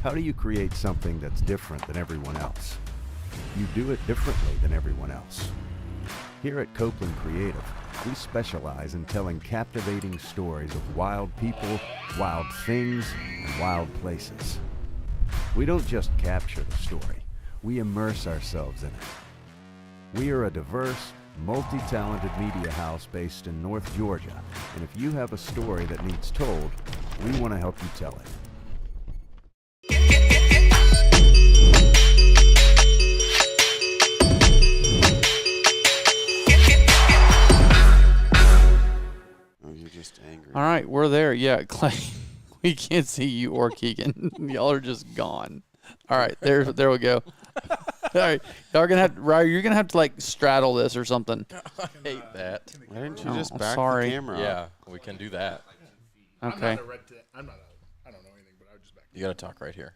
How do you create something that's different than everyone else? You do it differently than everyone else. Here at Copeland Creative, we specialize in telling captivating stories of wild people, wild things, and wild places. We don't just capture the story, we immerse ourselves in it. We are a diverse, multi-talented media house based in North Georgia, and if you have a story that needs told, we want to help you tell it. Oh, you're just angry. All right, we're there. Yeah, Clay, we can't see you or Keegan. Y'all are just gone. All right, there we go. All right, y'all are gonna have Ryder, you're gonna have to like straddle this or something. I hate that. Why didn't you Oh, just I'm back sorry. the camera Yeah, up? we can do that. Okay. I don't know anything, but I would just back. You got to talk right here.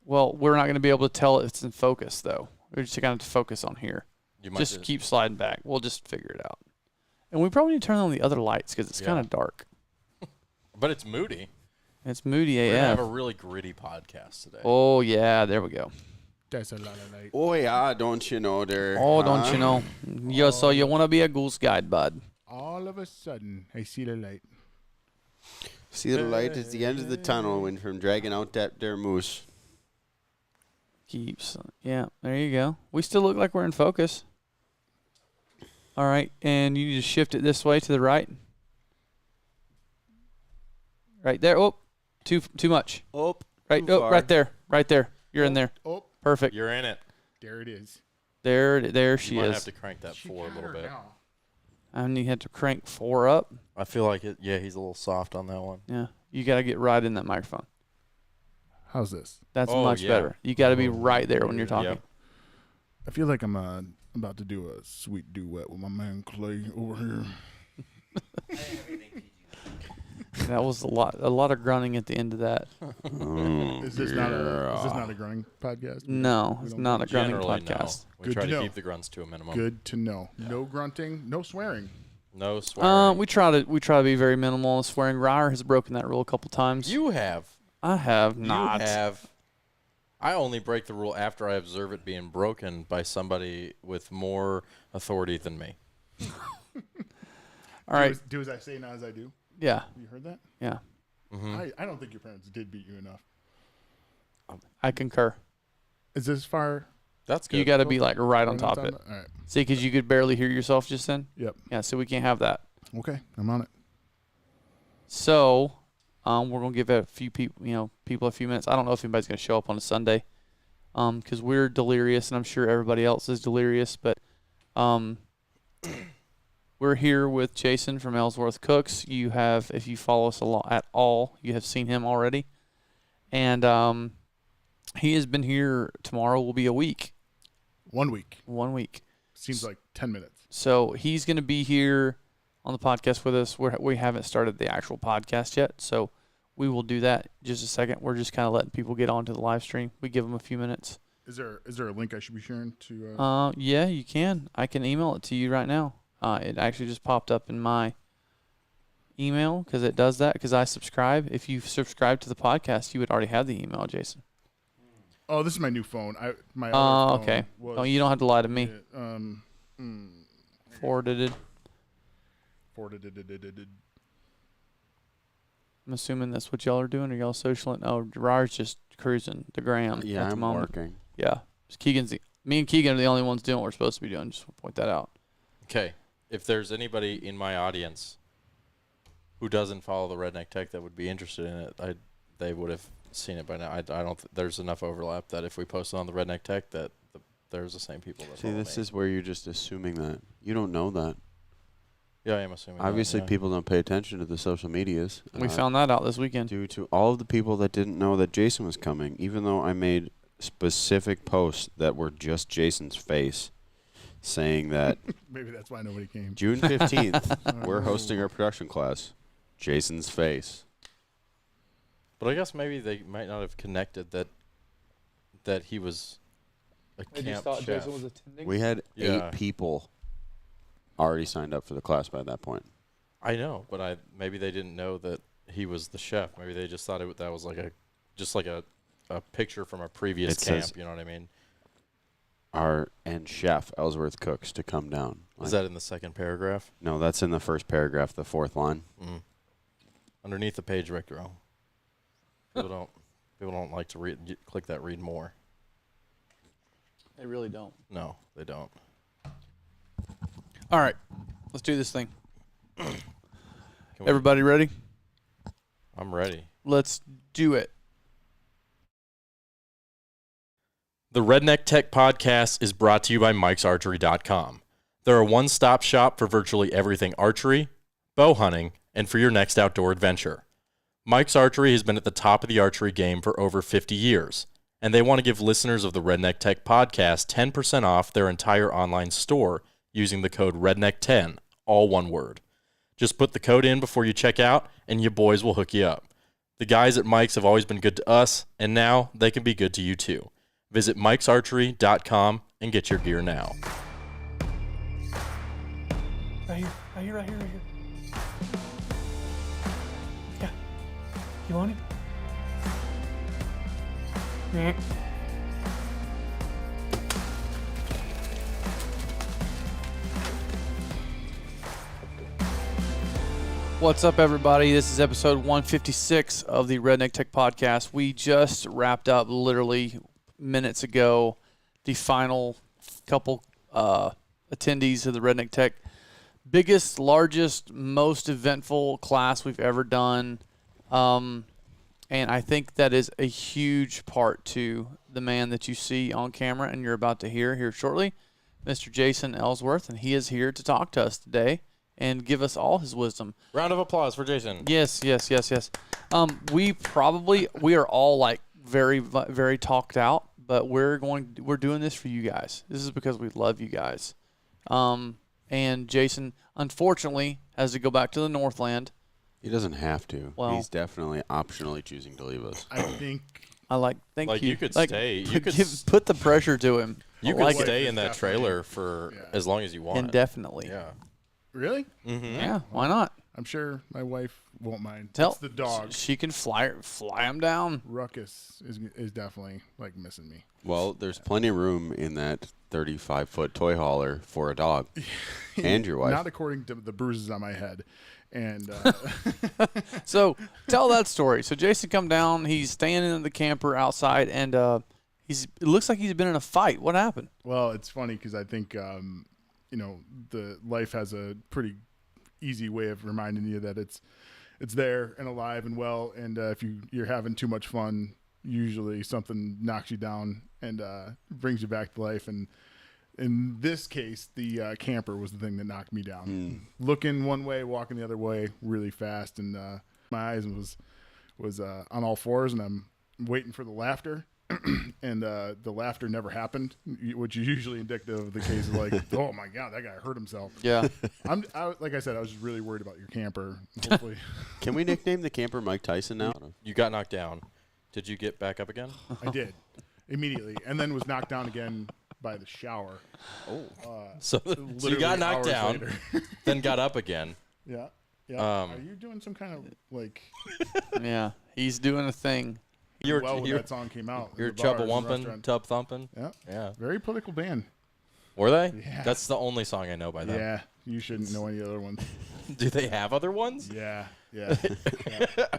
Well, we're not gonna be able to tell if it's in focus though. We're just gonna have to focus on here. You might Just keep sliding back. We'll just figure it out. And we probably need to turn on the other lights because it's kind of dark. But it's moody. It's moody We're gonna have AF. a really gritty podcast today. Oh yeah, there we go. That's a lot of light. Oh, yeah, don't you know there? Oh, don't you know? So you want to be a goose guide, bud? All of a sudden, I see the light. See the light at the end of the tunnel when from dragging out that there moose. Keeps. Yeah, there you go. We still look like we're in focus. All right, and you just shift it this way to the right. Right there. Oh, too much. Oh, Right. too Oh, far. right there. Right there. You're in there. Oh, Perfect. You're in it. there it is. There she You might is. have to crank that She forward a got little her bit. now. And you had to crank 4 up. I feel like it. Yeah, he's a little soft on that one. Yeah, you got to get right in that microphone. How's this? That's Oh, much yeah. better. You got to be right there when you're talking. Yep. I feel like I'm about to do a sweet duet with my man Clay over here. That was a lot of grunting at the end of that. Is this not a grunting podcast? No, it's don't not a grunting Generally, podcast. no. We Good try to to know. keep the grunts to a minimum. Good to know. No grunting, no swearing. No swearing. We try to be very minimal on swearing. Ryer has broken that rule a couple times. You have. I have not. You have. I only break the rule after I observe it being broken by somebody with more authority than me. All right. Do as I say, not as I do. Yeah. You heard that? Yeah. I don't think your parents did beat you enough. I concur. Is this far? That's good. You got to be like right on right top of it. All right. See, because you could barely hear yourself just then. Yep. Yeah. So we can't have that. Okay, I'm on it. So, we're gonna give a few people a few minutes. I don't know if anybody's gonna show up on a Sunday, because we're delirious, and I'm sure everybody else is delirious. But, we're here with Jason from Ellsworth Cooks. You have, if you follow us at all, you have seen him already, and he has been here. Tomorrow will be a week. 1 week. 1 week. Seems like 10 minutes. So he's going to be here on the podcast with us. We haven't started the actual podcast yet, so we will do that in just a second. We're just kind of letting people get onto the live stream. We give them a few minutes. Is there a link I should be sharing to? Yeah, you can. I can email it to you right now. It actually just popped up in my email because it does that because I subscribe. If you subscribe to the podcast, you would already have the email, Jason. Oh, this is my new phone. My other phone Okay. was, Oh, you don't have to lie to me. Forwarded it. Forwarded. I'm assuming that's what y'all are doing. Are y'all socialing? Oh, Ryer's just cruising the gram Yeah, at the I'm moment. working. Yeah. Me and Keegan are the only ones doing what we're supposed to be doing. Just want to point that out. Okay. If there's anybody in my audience who doesn't follow the Redneck Tech that would be interested in it, they would have seen it by now. I don't. There's enough overlap that if we post it on the Redneck Tech, that there's the same people that See, follow this me. is where you're just assuming that. You don't know that. Yeah, I am assuming. Obviously, that, yeah. people don't pay attention to the social medias. We found that out this weekend. Due to all of the people that didn't know that Jason was coming, even though I made specific posts that were just Jason's face, saying that Maybe that's why nobody came. June 15th, we're hosting our production class. Jason's face. But I guess maybe they might not have connected that he was a camp chef. attending. We had Yeah. 8 people already signed up for the class by that point. I know, but maybe they didn't know that he was the chef. Maybe they just thought that was like a just like a picture from a previous It camp. says- You know what I mean? And chef Ellsworth Cooks to come down. Is that in the second paragraph? No, that's in the first paragraph, the fourth line. Underneath the page, Rick Row. People don't like to read. Click that. Read more. They really don't. No, they don't. All right, let's do this thing. Can we- Everybody ready? I'm ready. Let's do it. The Redneck Tech Podcast is brought to you by Mike'sArchery.com. They're a one-stop shop for virtually everything archery, bow hunting, and for your next outdoor adventure. Mike's Archery has been at the top of the archery game for over 50 years, and they want to give listeners of the Redneck Tech Podcast 10% off their entire online store using the code REDNECK10, all one word. Just put the code in before you check out, and your boys will hook you up. The guys at Mike's have always been good to us, and now they can be good to you too. Visit Mike'sArchery.com and get your gear now. Right here. Yeah. You want it? Yeah. What's up, everybody? This is episode 156 of the Redneck Tech Podcast. We just wrapped up literally minutes ago the final couple attendees of the Redneck Tech. Biggest, largest, most eventful class we've ever done. And I think that is a huge part to the man that you see on camera and you're about to hear here shortly, Mr. Jason Ellsworth. And he is here to talk to us today and give us all his wisdom. Round of applause for Jason. Yes. We are all like very, very talked out, but we're doing this for you guys. This is because we love you guys. And Jason, unfortunately, has to go back to the Northland. He doesn't have to. Well- He's definitely optionally choosing to leave us. I think Thank Like, you. you could stay. You could put the pressure to him. You I could like it. stay in that Definitely. trailer for Yeah. as long as you want. Indefinitely. Yeah. really. Mm-hmm. Yeah, why not? I'm sure my wife won't mind. Tell It's the dog. She can fly him down. Ruckus is definitely like missing me. Well, there's plenty of room in that 35-foot toy hauler for a dog and your wife. Not according to the bruises on my head. And So tell that story. So Jason come down. He's standing in the camper outside, and it looks like he's been in a fight. What happened? well, it's funny because I think the life has a pretty easy way of reminding you that it's there and alive and well. And if you're having too much fun, usually something knocks you down and brings you back to life. And in this case, the camper was the thing that knocked me down. Looking one way, walking the other way really fast, and my eyes was on all fours, and I'm waiting for the laughter. And the laughter never happened, which is usually indicative of the case of like, oh my God, that guy hurt himself. Yeah. Like I said, I was just really worried about your camper. Hopefully, Can we nickname the camper Mike Tyson now? You got knocked down. Did you get back up again? I did immediately, and then was knocked down again by the shower. So you Literally got knocked hours down, later. then got up again. Yeah. Um, Are you doing some kind of like? Yeah. He's doing a thing. You're when you're, that song came out. in you're the bars chubba and wumping, restaurant. tub thumping. Yeah. Yeah. Very political band. Were they? Yeah. That's the only song I know by them. Yeah. You shouldn't know any other ones. Do they have other ones? Yeah. Yeah.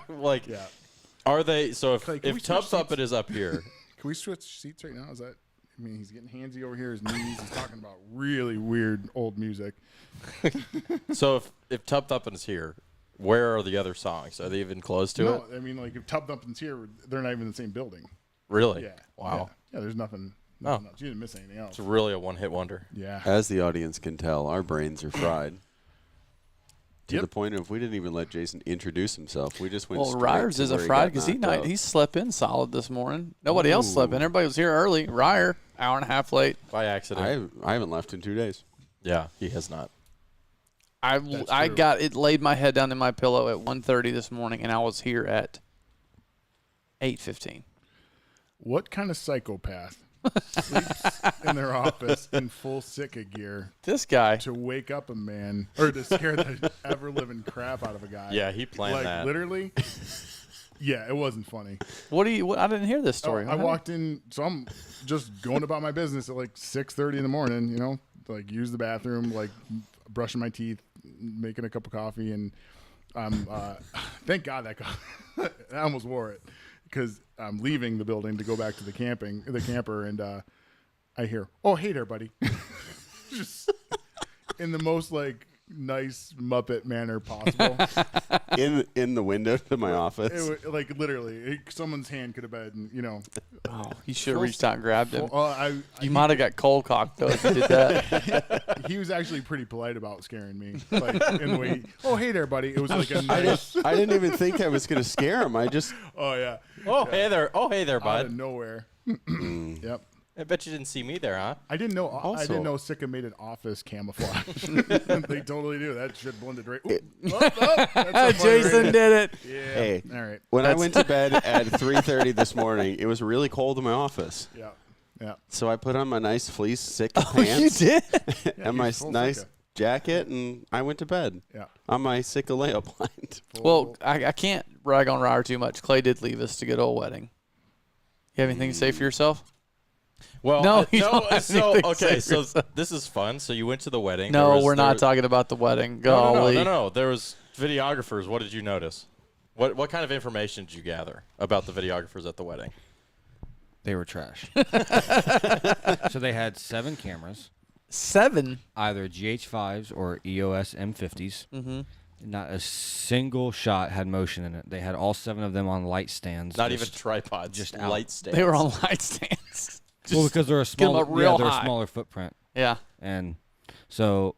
Like, Yeah. are they? So if Clay, can we if tub switch thumping seats? is up here, Can we switch seats right now? Is that? I mean, he's getting handsy over here. His knees. He's talking about really weird old music. so if tub thumping is here, where are the other songs? Are they even close to it? No, I mean, like if Tub Thumping's here, they're not even in the same building. Really? Yeah. Wow. Yeah. There's nothing. Oh. Else. You didn't miss anything else. It's really a one-hit wonder. Yeah. As the audience can tell, our brains are fried. To Yep. the point of we didn't even let Jason introduce himself. We just went Well, straight Ryer's to is a where fried got because he knocked out. he slept in solid this morning. Nobody else slept in. Ooh. Everybody was here early. Ryer, hour and a half late. By accident. I haven't left in 2 days. Yeah, he has not. I true. got it. Laid my head down in my pillow at 1:30 this morning, and I was here at 8:15. What kind of psychopath sleeps in their office in full Sitka gear This guy. to wake up a man or to scare the ever living crap out of a guy? Yeah, he planned like that. literally. Yeah, it wasn't funny. What I didn't hear this story. I walked in, so I'm just going about my business at like 6:30 in the morning. You know, like use the bathroom, like brushing my teeth, making a cup of coffee, and thank God that I almost wore it because I'm leaving the building to go back to the camper, and I hear, "Oh, hey there, buddy," just in the most like nice Muppet manner possible. in the window to my office. It, like literally, someone's hand could have been, you know. Oh, he should have reached out and grabbed him. You He might have got cold cocked though if you did that. He was actually pretty polite about scaring me. Like in the way, oh hey there, buddy. It was like a nice. I didn't even think I was going to scare him. I just Oh yeah. Oh, hey there, Out of bud. nowhere. Yep. I bet you didn't see me there, huh? I didn't know. I Also- didn't know Sika made an office camouflage. They totally do. That shit blended right. That's so funny, Jason right? did it. Yeah. Hey. All right. when I went to bed at 3:30 this morning, it was really cold in my office. Yeah. Yeah. So I put on my nice fleece sick You pants did. and my full nice Sika. jacket, and I went to bed Yeah. on my Sika layup blind. Well, I can't rag on Ryder too much. Clay did leave us to go to a wedding. You have anything to say for yourself? Well, No, you don't have so anything to okay, say so for yourself. this is fun. So you went to the wedding. No, we're not talking about the wedding. Golly. No. There was videographers. What did you notice? What kind of information did you gather about the videographers at the wedding? They were trash. So they had 7 cameras, 7. either GH5s or EOS M50s. Mm-hmm. Not a single shot had motion in it. They had all 7 of them on light stands. Not even tripods, just just out. light stands. They were on light stands. well, because they're a get 'em smaller, up real they're a high. smaller footprint. Yeah. And so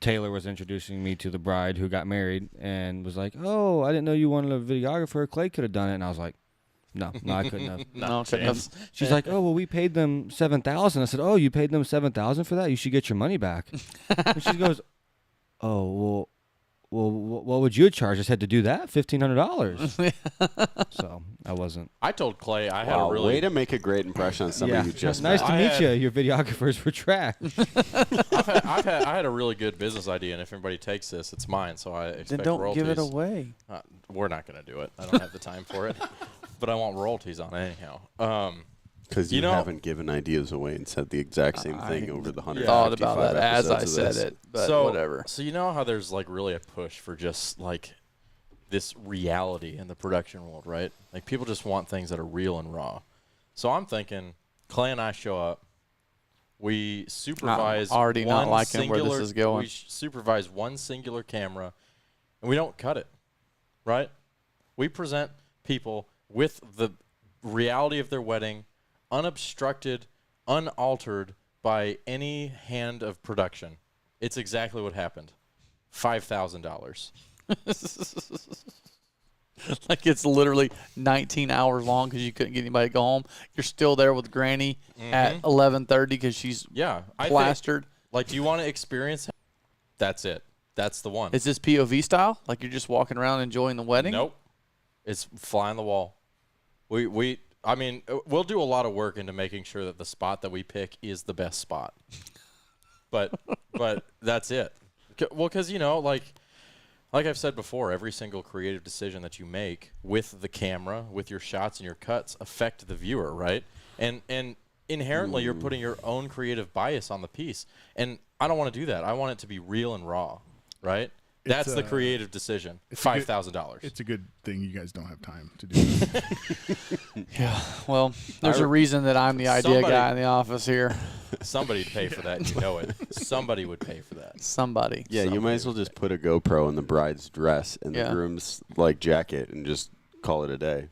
Taylor was introducing me to the bride who got married and was like, "Oh, I didn't know you wanted a videographer. Clay could have done it." And I was like, "No, I couldn't have." No, couldn't have. She's like, "Oh, well, we paid them $7,000." I said, "Oh, you paid them $7,000 for that? You should get your money back." And she goes, "Oh, well, what would you charge?" I said, "To do that, $1,500." So I wasn't. I told Clay I had Wow, a really way to make a great impression on somebody you just nice met. to I meet had- you. Your videographers were trash. I had a really good business idea, and if anybody takes this, it's mine. So I expect Then don't royalties. give it away. We're not going to do it. I don't have the time for it, but I want royalties on it anyhow. Because You you, know- haven't given ideas away and said the exact same thing over the 155 Thought about that as I episodes said of this. it, but so whatever. So you know how there's like really a push for just like this reality in the production world, right? Like people just want things that are real and raw. So I'm thinking Clay and I show up. We supervise already not one liking where this singular- is going. We supervise one singular camera, and we don't cut it, right? We present people with the reality of their wedding, unobstructed, unaltered by any hand of production. It's exactly what happened. $5,000. Like it's literally 19 hours long because you couldn't get anybody to go home. You're still there with Granny at 11:30 because she's Yeah, I think, plastered. like, do you want to experience? That's it. That's the one. Is this POV style? Like you're just walking around enjoying the wedding? Nope. It's fly on the wall. I mean, we'll do a lot of work into making sure that the spot that we pick is the best spot. But that's it. Well, because, you know, like I've said before, every single creative decision that you make with the camera, with your shots and your cuts, affect the viewer, right? And inherently, you're putting your own creative bias on the piece. And I don't want to do that. I want it to be real and raw, right? That's the creative decision. $5,000. It's a good thing you guys don't have time to do this. Yeah. Well, there's a reason that I'm the idea Somebody- guy in the office here. Somebody'd pay for that. You know it. Somebody would pay for that. Somebody. Yeah, you might as well just put a GoPro in the bride's dress and Yeah. the groom's like jacket and just call it a day.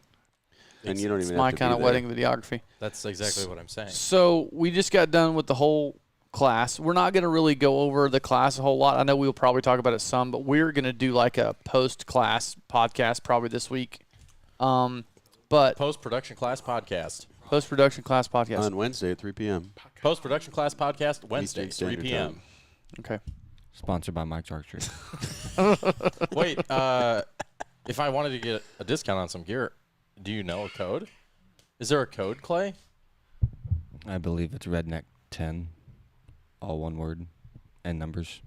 And you don't It's even my have to kind be of there. wedding videography. That's exactly what I'm saying. So we just got done with the whole class. We're not going to really go over the class a whole lot. I know we'll probably talk about it some, but we're going to do like a post-class podcast probably this week. But Post-production class podcast. post-production class podcast. On Wednesday at 3 p.m. Post-production class podcast Wednesday, Eastern 3 Standard p.m. Time. Okay. Sponsored by Mike Archer. Wait, if I wanted to get a discount on some gear, do you know a code? Is there a code, Clay? I believe it's Redneck 10, all one word, and numbers.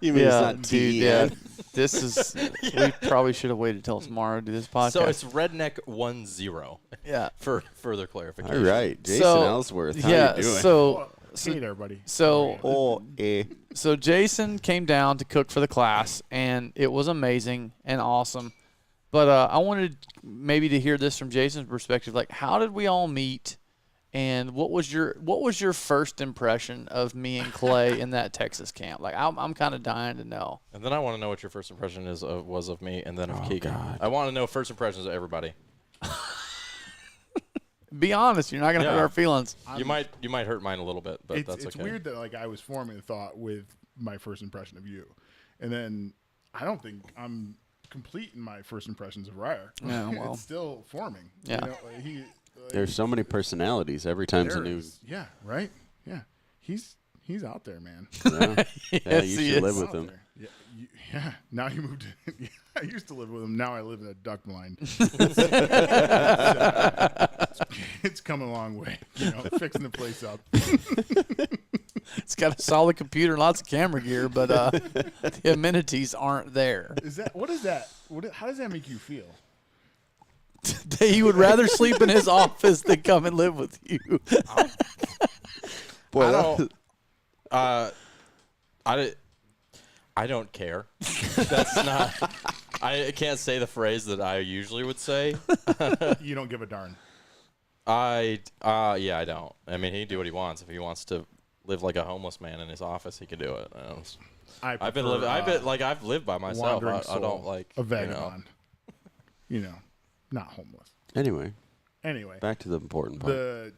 You mean Yeah, it's not dude, yeah. TEN? This is we probably should have waited till tomorrow to do this podcast. So it's Redneck 10. Yeah. For further clarification. All right, Jason So, Ellsworth. How yeah. you doing? So Hey there, buddy. so eh. so Jason came down to cook for the class, and it was amazing and awesome. But I wanted maybe to hear this from Jason's perspective. Like, how did we all meet? And what was your first impression of me and Clay in that Texas camp? Like, I'm kind of dying to know. And then I want to know what your first impression was of me, and then of Keegan. God. I want to know first impressions of everybody. Be honest, you're not gonna hurt our feelings. You might hurt mine a little bit, but that's It's okay. weird that like I was forming the thought with my first impression of you, and then I don't think I'm complete in my first impressions of Ryer. Yeah, well. It's still forming. Yeah. You know, like, There's so many personalities. Every time's a there new. is- Yeah. Right. Yeah. He's out there, man. Yeah, yeah Yes, you he should is. live with Out him. there. Yeah. Yeah. Now you moved. Yeah, I used to live with him. Now I live in a duck blind. It's come a long way. You know, fixing the place up. It's got a solid computer and lots of camera gear, but the amenities aren't there. What is that? How does that make you feel? He would rather sleep in his office than come and live with you. Boy, I that- don't. I don't care. That's not. I can't say the phrase that I usually would say. You don't give a darn. Yeah, I don't. I mean, he can do what he wants. If he wants to live like a homeless man in his office, he can do it. I've lived by myself. Wandering I don't soul, like a vagabond. Not homeless. anyway, Anyway, back to the important part.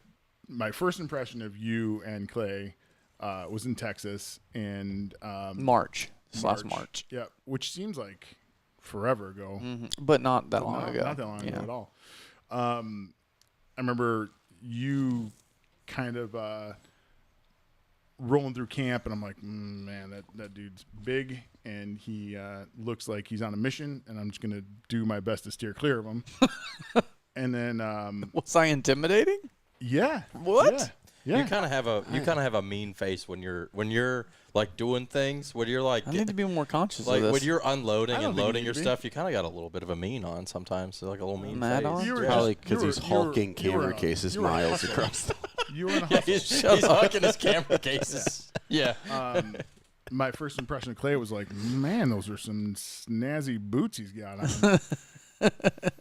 my first impression of you and Clay was in Texas and March. Last March. Yeah, which seems like forever ago. But not that long ago. Not that long ago Yeah. at all. I remember you kind of rolling through camp, and I'm like, man, that dude's big, and he looks like he's on a mission, and I'm just gonna do my best to steer clear of him. And then, Was I intimidating? yeah, What? Yeah. You kind of have a mean face when you're like doing things. When you're like I need to be more conscious like of this. when you're unloading I don't and think you loading need your to be. stuff, you kind of got a little bit of a mean on sometimes, so like a little mean Mad face. on? You were Probably just- because you he's were- you were- hulking you were camera a- cases you were a miles hustler. across the You were in a Yeah, hustle. he's hugging his camera cases. Yeah. My first impression of Clay was like, man, those are some snazzy boots he's got on.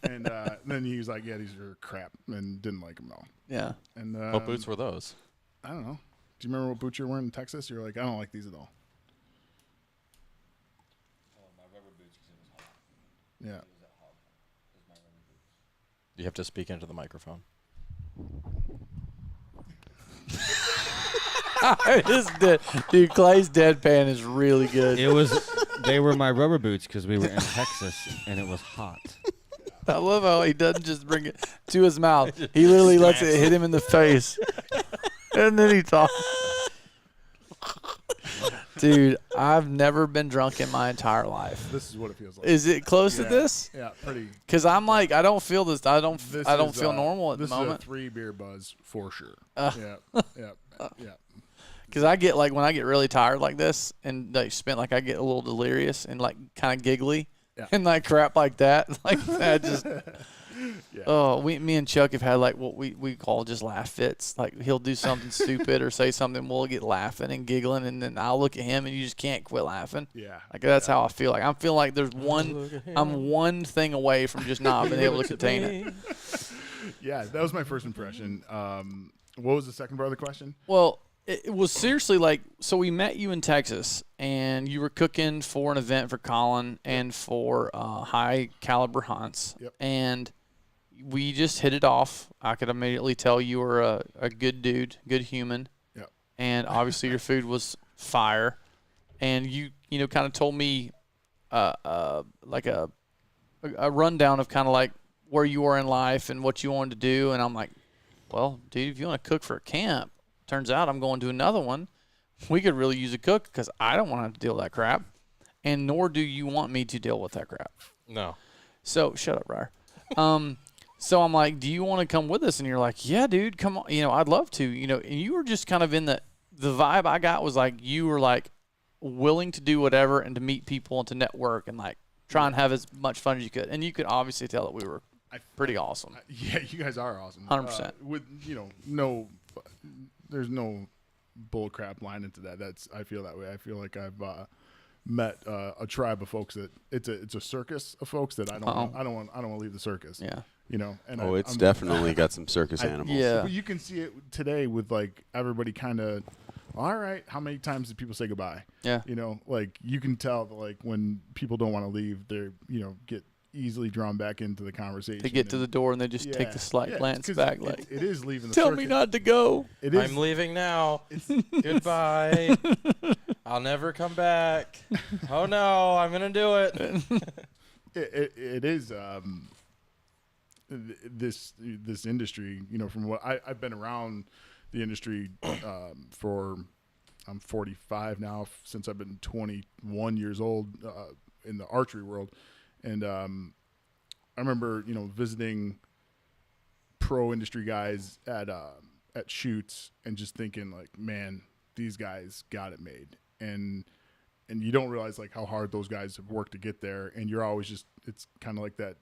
And then he was like, yeah, these are crap, and didn't like them at all. Yeah. And What boots were those? I don't know. Do you remember what boots you were wearing in Texas? You're like, I don't like these at all. Yeah. You have to speak into the microphone. Dude, Clay's deadpan is really good. They were my rubber boots because we were in Texas and it was hot. I love how he doesn't just bring it to his mouth. He literally lets it hit him in the face. And then he talks. Dude, I've never been drunk in my entire life. This is what it feels like. Is it close to Yeah. this? Yeah, pretty. Because I'm like, I don't feel this. I don't This is, feel normal at the this moment. is a 3 beer buzz for sure. Yeah. Because I get like when I get really tired like this and like spent like I get a little delirious and like kind of giggly Yeah. and like crap like that. Like that just. Oh, me and Chuck have had like what we call just laugh fits. Like he'll do something stupid or say something, we'll get laughing and giggling, and then I'll look at him and you just can't quit laughing. Yeah. Like that's how I feel. Like I feel like there's I'm one thing away from just not being able to contain it. Yeah, that was my first impression. What was the second part of the question? Well, it was seriously like, so we met you in Texas, and you were cooking for an event for Colin and for high caliber hunts. Yep. And we just hit it off. I could immediately tell you were a good dude, good human. Yep. And obviously your food was fire. And you kind of told me like a rundown of kind of like where you were in life and what you wanted to do. And I'm like, well, dude, if you want to cook for a camp, turns out I'm going to another one. We could really use a cook because I don't want to have to deal with that crap. And nor do you want me to deal with that crap. No. So shut up, Ryer. So I'm like, do you want to come with us? And you're like, yeah, dude, come on. I'd love to. And you were just kind of in the vibe I got was like, you were like, willing to do whatever and to meet people and to network and like try and have as much fun as you could. And you could obviously tell that we were pretty awesome. Yeah, you guys are awesome. 100%. With there's no bull crap line into that. I feel that way. I feel like I've met a tribe of folks that it's a circus of folks that I don't want to leave the circus. Yeah. And it's definitely got some circus animals. Yeah. But you can see it today with like everybody kind of, all right, how many times did people say goodbye? Yeah. Like you can tell that like when people don't want to leave, they're, get easily drawn back into the conversation. They get to the door and they just take the slight glance back like, it is leaving the tell circus. me not to go. It is, I'm leaving now. Goodbye. I'll never come back. Oh no, I'm gonna do it. it is this industry. From what I've been around the industry for, I'm 45 now. Since I've been 21 years old in the archery world, and I remember visiting pro industry guys at shoots and just thinking like, man, these guys got it made. And you don't realize like how hard those guys have worked to get there. And you're always just, it's kind of like that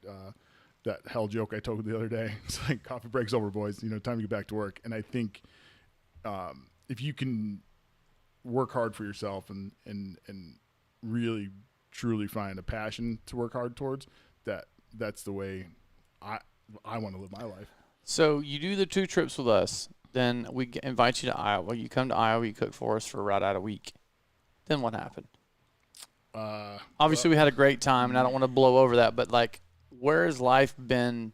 hell joke I told the other day. It's like coffee breaks over, boys, time to get back to work. And I think if you can work hard for yourself and really truly find a passion to work hard towards, that's the way I want to live my life. So you do the 2 trips with us. Then we invite you to Iowa. You come to Iowa. You cook for us for right out a week. Then what happened? Obviously, we had a great time, and I don't want to blow over that. But like, where has life been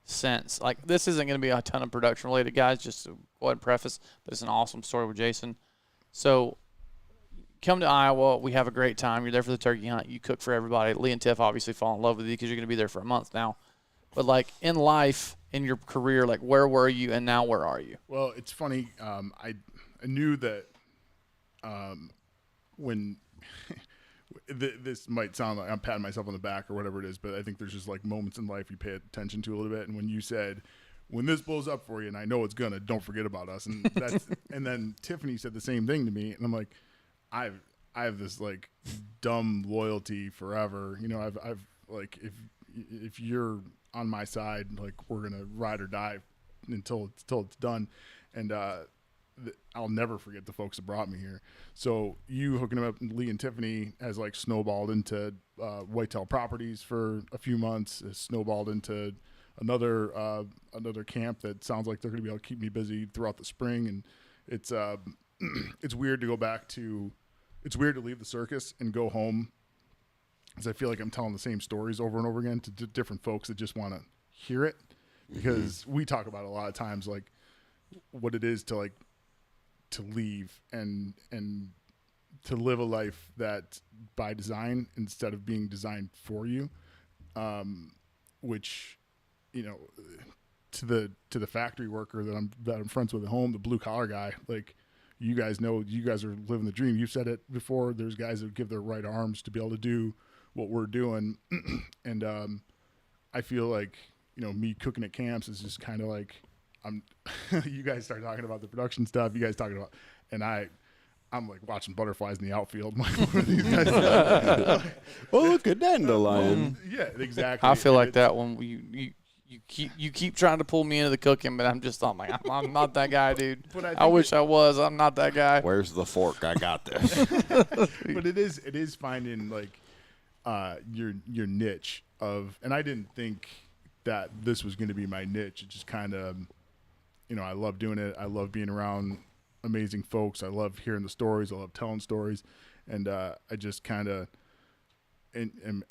since? Like, this isn't going to be a ton of production related, guys. Just to go ahead and preface, but it's an awesome story with Jason. So, come to Iowa. We have a great time. You're there for the turkey hunt. You cook for everybody. Lee and Tiff obviously fall in love with you because you're going to be there for a month now. But like in life, in your career, like where were you and now where are you? Well, it's funny. I knew that when this might sound like I'm patting myself on the back or whatever it is, but I think there's just like moments in life you pay attention to a little bit. And when you said, when this blows up for you, and I know it's gonna, don't forget about us. And that's and then Tiffany said the same thing to me, and I'm like, I have this like dumb loyalty forever. I've like if you're on my side, like we're gonna ride or die until it's done. And I'll never forget the folks that brought me here. So you hooking them up, Lee and Tiffany, has like snowballed into Whitetail Properties for a few months. Has snowballed into another camp that sounds like they're going to be able to keep me busy throughout the spring. And it's it's weird to go back to. It's weird to leave the circus and go home, because I feel like I'm telling the same stories over and over again to different folks that just want to hear it. Because we talk about it a lot of times, like what it is to leave and to live a life that by design instead of being designed for you, which to the factory worker that I'm friends with at home, the blue collar guy, like you guys know, you guys are living the dream. You've said it before. There's guys that give their right arms to be able to do what we're doing, and I feel like me cooking at camps is just kind of like you guys start talking about the production stuff. You guys talking about, and I'm like watching butterflies in the outfield. Like, what are these guys doing? Oh, look, a dandelion. Yeah, exactly. I feel like that when you keep trying to pull me into the cooking, but I'm like I'm not that guy, dude. But I wish I was. I'm not that guy. Where's the fork? I got this. But it is finding like your niche of, and I didn't think that this was going to be my niche. It just kind of, I love doing it. I love being around amazing folks. I love hearing the stories. I love telling stories, and I just kind of, and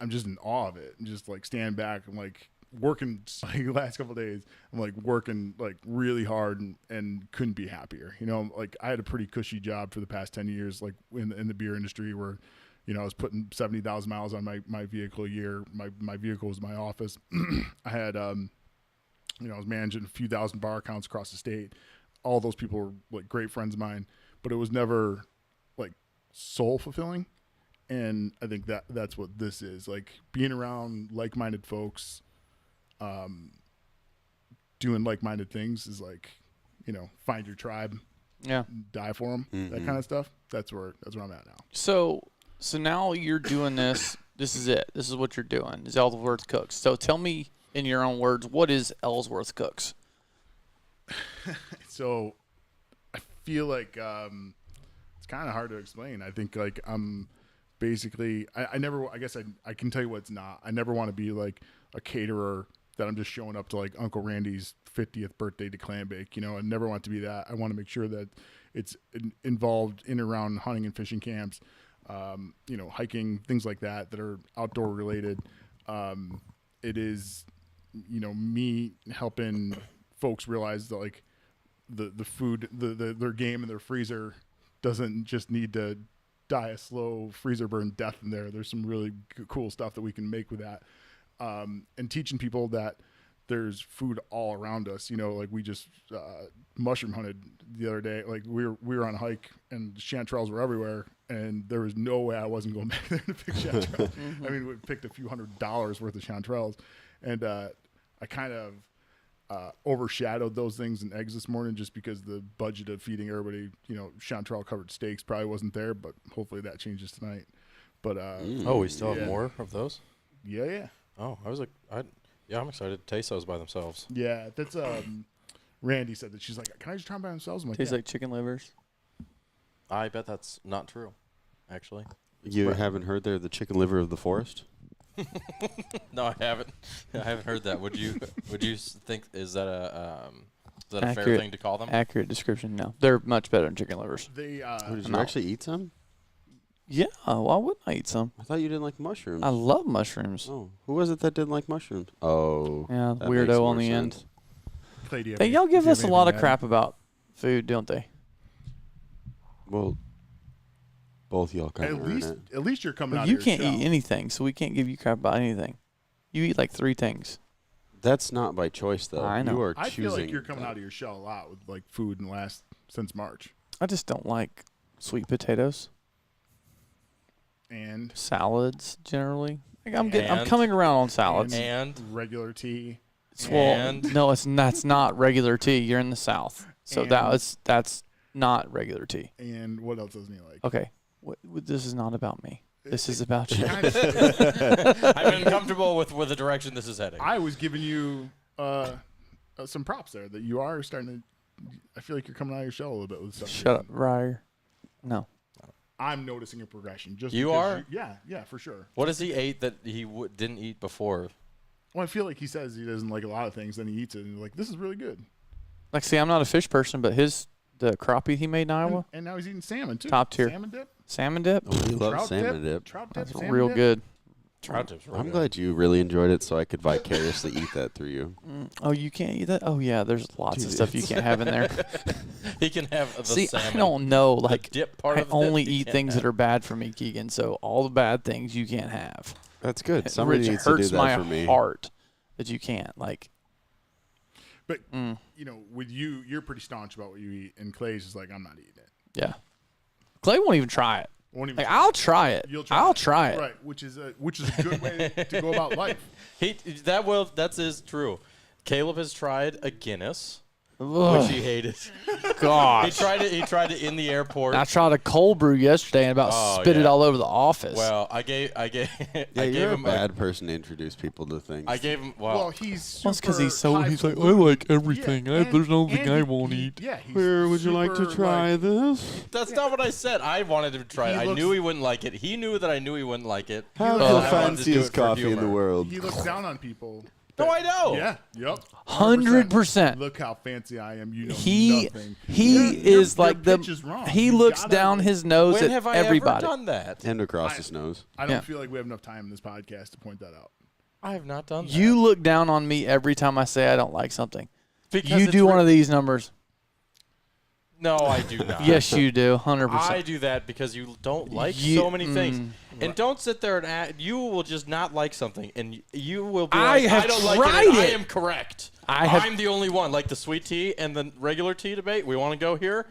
I'm just in awe of it. And just like stand back and like working like the last couple of days. I'm like working like really hard and couldn't be happier. Like I had a pretty cushy job for the past 10 years, like in the beer industry where, I was putting 70,000 miles on my vehicle a year. My vehicle was my office. I had, I was managing a few thousand bar accounts across the state. All those people were like great friends of mine, but it was never like soul fulfilling. And I think that's what this is, like being around like-minded folks, doing like-minded things is like, find your tribe. Yeah. die for them, that kind of stuff. That's where I'm at now. So now you're doing this. This is it. This is what you're doing. Is Ellsworth Cooks. So tell me in your own words, what is Ellsworth Cooks? So I feel like it's kind of hard to explain. I think like I'm basically I never I guess I can tell you what it's not. I never want to be like a caterer that I'm just showing up to like Uncle Randy's 50th birthday to clam bake. You know, I never want to be that. I want to make sure that it's involved in and around hunting and fishing camps, you know, hiking, things like that are outdoor related. It is, you know, me helping folks realize that like the food, their game in their freezer doesn't just need to die a slow freezer burn death in there. There's some really cool stuff that we can make with that. And teaching people that there's food all around us. You know, like we just mushroom hunted the other day. Like we were on a hike and chanterelles were everywhere, and there was no way I wasn't going back there to pick chanterelles. I mean, we picked a few $100s worth of chanterelles, and I kind of overshadowed those things in eggs this morning just because the budget of feeding everybody, you know, chanterelle covered steaks probably wasn't there, but hopefully that changes tonight. But Oh, we still have more of those? yeah. Oh, I was like, I'm excited to taste those by themselves. Yeah, that's Randy said that. She's like, can I just try them by themselves? I'm like, Tastes yeah. like chicken livers. I bet that's not true, actually. You haven't heard they're the chicken liver of the forest? No, I haven't. I haven't heard that. Would you think is that a fair Accurate. thing to call them? Accurate description. No, they're much better than chicken livers. They Oh, did you no. actually eat some? Yeah, why wouldn't I eat some? I thought you didn't like mushrooms. I love mushrooms. Oh, who was it that didn't like mushrooms? Oh, Yeah, that makes weirdo more on the sense. end. Clay, do you have They any- y'all give do you us a have lot of anything to crap about food, don't they? Well, both y'all kind of earn it. At least you're coming But out you of your can't shell. eat anything, so we can't give you crap about anything. You eat like 3 things. That's not by choice, though. I know. You are I choosing. feel like you're coming out of your shell a lot with like food in the last since March. I just don't like sweet potatoes, And salads generally. Like I'm And- coming around on salads. And regular tea. No, that's not regular tea. You're in the South, so And- that's not regular tea. And what else doesn't he like? Okay, this is not about me. This is about you. Kind of- I'm uncomfortable with the direction this is heading. I was giving you some props there that you are starting to. I feel like you're coming out of your shell a little bit with stuff. Shut up, Ryer. No. I'm noticing a progression. Just You because are? yeah, for sure. What has he ate that he didn't eat before? Well, I feel like he says he doesn't like a lot of things, then he eats it, and you're like, this is really good. Like, see, I'm not a fish person, but the crappie he made in Iowa, And now he's eating salmon too. Top tier. Salmon dip. salmon dip, Oh, we love Trout salmon dip. Trout dip. that's salmon real dip. good. Trout dips. I'm glad you really enjoyed it, so I could vicariously eat that through you. Oh, you can't eat that? Oh, yeah, there's lots of Dude, stuff you can't have in there. He can have the See, salmon. I don't know. The Like, dip part I of the only dip you eat can't things have. that are bad for me, Keegan, so all the bad things you can't have. That's good. It Somebody needs to do hurts that my for me. heart that you can't. Like, But you know, with you, you're pretty staunch about what you eat, and Clay's just like, I'm not eating it. yeah. Clay won't even try it. Won't even Like, try I'll try it. You'll try I'll it. try it. Right, which is a good way to go about life. That's true. Caleb has tried a Guinness, Ugh, which he hated. gosh. He tried it in the airport. I tried a cold brew yesterday and about Oh, spit it yeah. all over the office. Well, I gave Yeah, I you're gave a him bad person to introduce people to things. I gave him Well, well. he's super Well, it's 'cause he's so- he's like, I highfalutin. like everything. There's no thing I won't eat. Yeah, he's Where would you like to super, try like, this? That's not what I said. I wanted him to try it. He I looks- knew he wouldn't like it. He knew that I knew he wouldn't like it. Have looks the like- I wanted to do fanciest it for coffee in the humor. world. He looks down on people. No, I know. Yeah. Yep. 100%. Look how fancy I am. You know he nothing. he Your- is your like the pitch is wrong. he You looks gotta- down his nose When at have I everybody. ever done that? And across his nose. I don't Yeah. feel like we have enough time in this podcast to point that out. I have not done that. You look down on me every time I say I don't like something. Because You it's do one re- of these numbers. No, I do not. Yes, you do. 100%. I do that because you don't like You- so many things. And don't sit there and you will just not like something, and you will be I like, have I don't like tried it. I it. am correct. I have- I'm the only one. Like the sweet tea and the regular tea debate. We want to go here.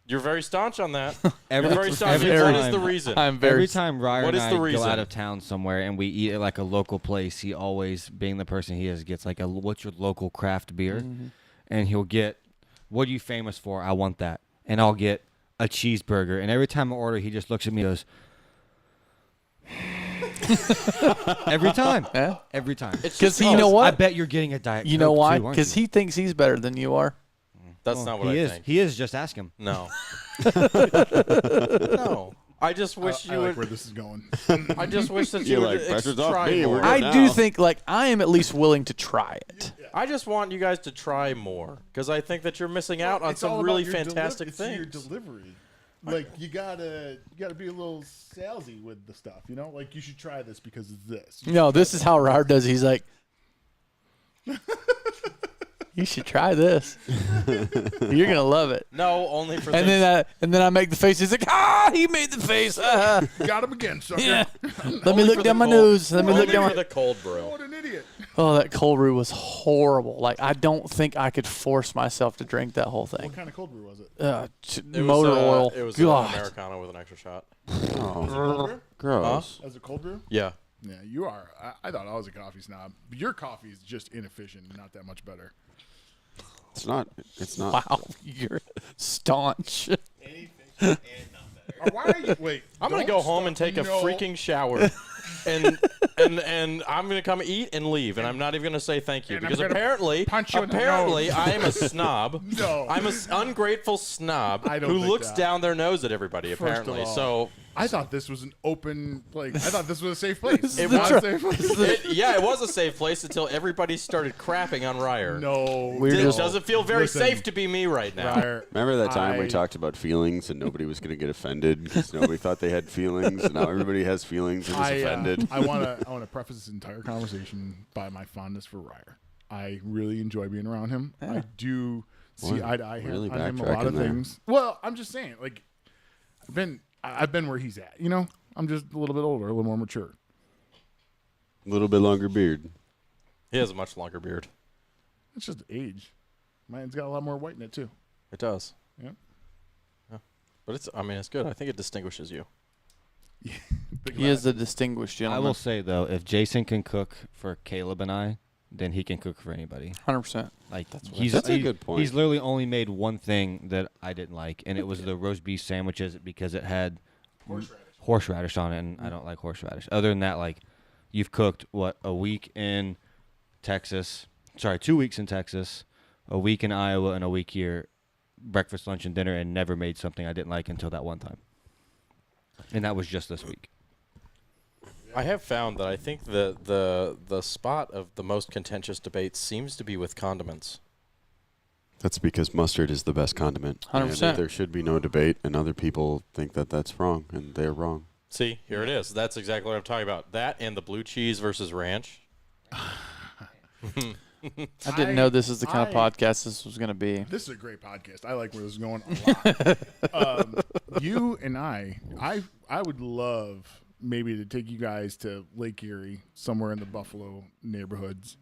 You're very staunch on that. You're very staunch. every What is time. the reason? I'm very Every time Ryer What and is I the go reason? out of town somewhere and we eat at like a local place, he always, being the person he is, gets like what's your local craft beer? And he'll get, what are you famous for? I want that. and I'll get a cheeseburger. And every time I order, he just looks at me and goes, every time. Yeah. Every time. Because you know what? I bet you're getting a Diet You know Coke why? too, aren't Because you? he thinks he's better than you are. That's not what he I is. think. He is. Just ask him. No. No. I just wish I you like would. where this is going. I just wish that You're you like, would pressure's off try me, more. we're good. I do now. think, like, I am at least willing to try it. I just want you guys to try more because I think that you're missing out on It's all some about really your fantastic it's your things. delivery. Like you gotta be a little salesy with the stuff, you know. Like you should try this because it's this. No, this is how Rard does it. He's like, you should try this. You're gonna love it. No, only for And things. then I make the face. He's like, he made the face. Got him again, sucker. Yeah. Let me Only look for down the my cold- nose. Let me only look down for my. the cold brew. What an idiot. Oh, that cold brew was horrible. Like, I don't think I could force myself to drink that whole thing. What kind of cold brew was it? It Motor was, oil. It was God. an Americano with an extra shot. Oh, gross. As a cold brew? Yeah. Yeah, you are. I thought I was a coffee snob. Your coffee is just inefficient and not that much better. It's not. It's not. Wow, you're staunch. Why are you? Wait. I'm gonna don't go home stop- and take a no. freaking shower, and I'm gonna come eat and leave, and I'm not even gonna say thank you And I'm because gonna apparently punch you in the I nose. am a snob. No. I'm an ungrateful snob I don't who think looks that. down their nose at everybody. First of Apparently, all, so I thought this was an open, like, I thought this was a safe place. It was was- a safe place. it was a safe place until everybody started crapping on Ryer. No. We're It just- doesn't feel very Listen, safe to be me right now. Ryer, Remember that time we I- talked about feelings and nobody was going to get offended because nobody thought they had feelings, and now everybody has feelings and is offended. I want to preface this entire conversation by my fondness for Ryer. I really enjoy being around him. I do see Boy, eye to eye here really on him a lot of backtracking there. things. Well, I'm just saying, like, I've been where he's at. You know, I'm just a little bit older, a little more mature. A little bit longer beard. He has a much longer beard. It's just age. Mine's got a lot more white in it too. It does. Yeah. Yeah. But it's good. I think it distinguishes you. Big He is laugh. a distinguished I gentleman. will say though, if Jason can cook for Caleb and I, then he can cook for anybody. 100%. Like That's what- he's That's a he- good point. He's literally only made one thing that I didn't like, and it was the roast beef sandwiches because it had horseradish on it, and I don't like horseradish. Other than that, like you've cooked a week in Texas, 2 weeks in Texas, a week in Iowa, and a week here, breakfast, lunch, and dinner, and never made something I didn't like until that one time. And that was just this week. I have found that I think the spot of the most contentious debate seems to be with condiments. That's because mustard is the best condiment. 100%. And there should be no debate, and other people think that that's wrong, and they're wrong. See, here it is. That's exactly what I'm talking about. That and the blue cheese versus ranch. I didn't know this is the kind of I- podcast this was going to be. This is a great podcast. I like where this is going a lot. You and I would love maybe to take you guys to Lake Erie, somewhere in the Buffalo neighborhoods.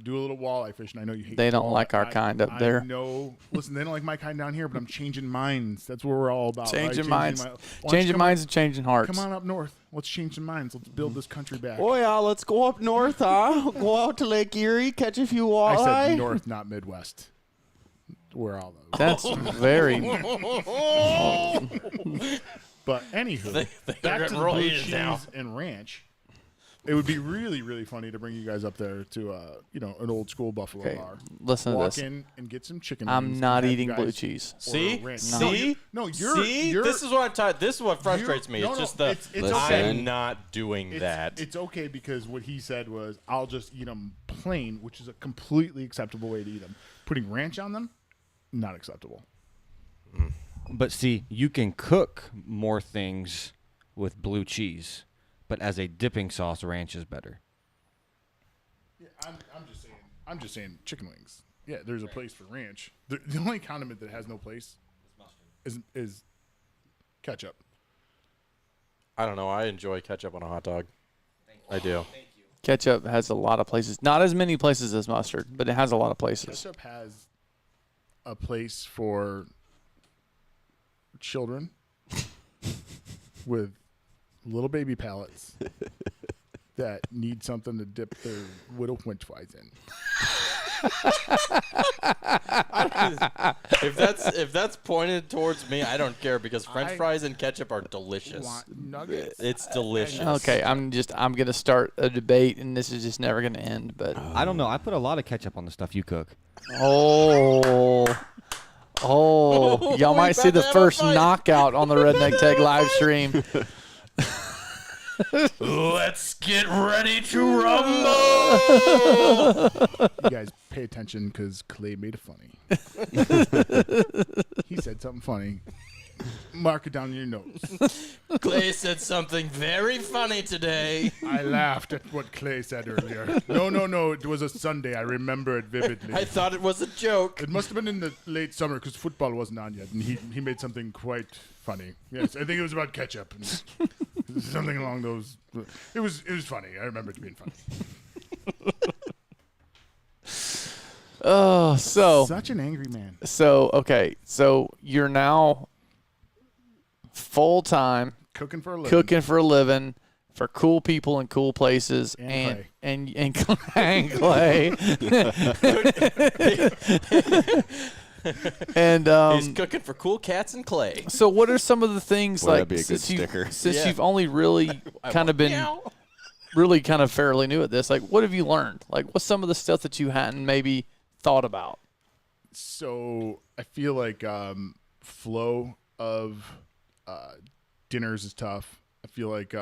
Do a little walleye fishing. I know you hate They don't walleye. like our kind up there. No, listen, they don't like my kind down here, but I'm changing minds. That's what we're all about. right? Changing minds. Why don't you Changing come minds and changing hearts. Come on up north. Let's change some minds. Let's build this country back. Oh, yeah, let's go up north, huh? Go out to Lake Erie, catch a few I walleye. said north, not Midwest. We're all those. That's very. But anywho, they're back to getting the real blue heated cheese now. and ranch. It would be really, really funny to bring you guys up there to, an old school Buffalo Okay, bar. listen to Walk this. in and get some chicken. I'm wings not and have you eating blue guys cheese. order See? ranch. See? No, you're. See? This is what I'm talking. This is what frustrates me. no, It's no, just the it's okay. I'm not doing that. It's okay because what he said was, I'll just eat them plain, which is a completely acceptable way to eat them. Putting ranch on them, not acceptable. But see, you can cook more things with blue cheese, but as a dipping sauce, ranch is better. Yeah, I'm just saying chicken wings. Yeah, there's a place for ranch. The only condiment that has no place is ketchup. I don't know. I enjoy ketchup on a hot dog. I do. Ketchup has a lot of places. Not as many places as mustard, but it has a lot of places. Ketchup has a place for children with little baby palates that need something to dip their widow french fries in. If that's pointed towards me, I don't care because French fries and ketchup are delicious. Want nuggets. It's delicious. Okay, I'm gonna start a debate, and this is just never gonna end. But I don't know. I put a lot of ketchup on the stuff you cook. oh, y'all We might see about the to have a first fight. knockout on the Redneck Tech live stream. Let's get ready to rumble. You guys pay attention because Clay made it funny. He said something funny. Mark it down in your notes. Clay said something very funny today. I laughed at what Clay said earlier. No. It was a Sunday. I remember it vividly. I thought it was a joke. It must have been in the late summer because football wasn't on yet, and he made something quite funny. Yes, I think it was about ketchup and something along those. It was funny. I remember it being funny. Oh, so Such an angry man. okay, so you're now full time Cooking for a living. cooking for a living for cool people in cool places And and Clay. And He's cooking for cool cats and Clay. so what are some of the things Boy, like that'd be a good sticker. since Yeah. you've only really kind of been Meow. really kind of fairly new at this, like what have you learned? Like what's some of the stuff that you hadn't maybe thought about? So I feel like flow of dinners is tough. I feel like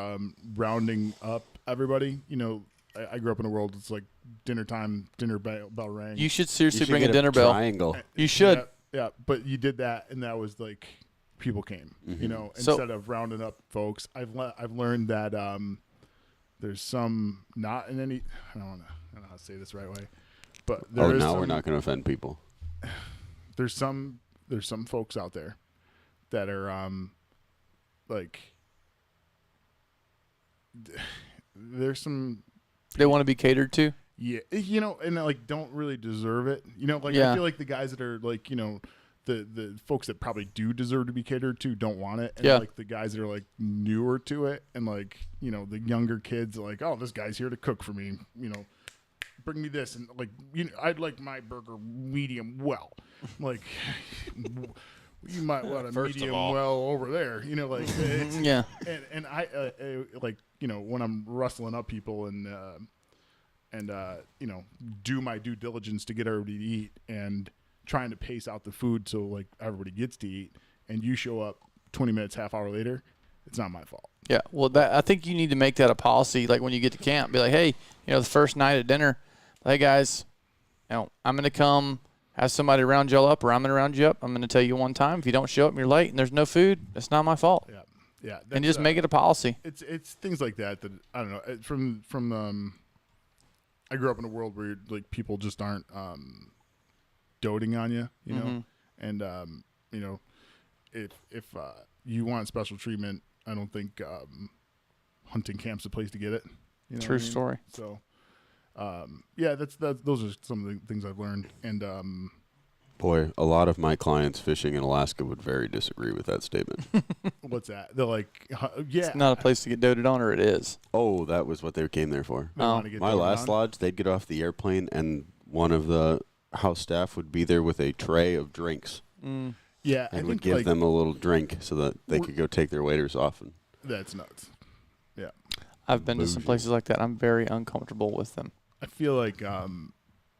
rounding up everybody. You know, I grew up in a world that's like dinner time, dinner bell rang. You should seriously You should bring a get dinner bell. triangle. You should. Yeah, but you did that, and that was like people came. You know, So- instead of rounding up folks, I've learned that there's some not in any. I don't know how to say this the right way, but there Oh, is now some, we're not going to offend people. There's some folks out there that are like there's some. They want to be catered to. Yeah, you know, and like don't really deserve it. You know, like Yeah. I feel like the guys that are like, you know, the folks that probably do deserve to be catered to don't want it. And Yeah. like the guys that are like newer to it and like, you know, the younger kids are like, oh, this guy's here to cook for me, you know, bring me this and like, you know, I'd like my burger medium well. Like you might want a First of medium all. well over there, you know, like it's, Yeah. and I like, you know, when I'm rustling up people and you know, do my due diligence to get everybody to eat and trying to pace out the food so like everybody gets to eat, and you show up 20 minutes, half hour later, it's not my fault. Yeah. Well, that I think you need to make that a policy. Like when you get to camp, be like, hey, you know, the first night at dinner, hey guys, you know, I'm gonna come have somebody round y'all up, or I'm gonna round you up. I'm gonna tell you one time, if you don't show up and you're late and there's no food, it's not my fault. Yeah. And just make it a policy. It's things like that I don't know. From I grew up in a world where like people just aren't doting on you, you know, and you know, if you want special treatment, I don't think hunting camp's the place to get it. You know True what I mean? story. So, yeah, those are some of the things I've learned, and Boy, a lot of my clients fishing in Alaska would very disagree with that statement. what's that? They're like, yeah, It's not a place to get doted on, or it is. Oh, that was what they came there for. they wanna get My doted last on. lodge, they'd get off the airplane, and one of the house staff would be there with a tray of drinks Yeah, I and would think give like, them a little drink so that they could go take their waiters off. And that's nuts. Yeah. I've been to some Bougie. places like that. I'm very uncomfortable with them. I feel like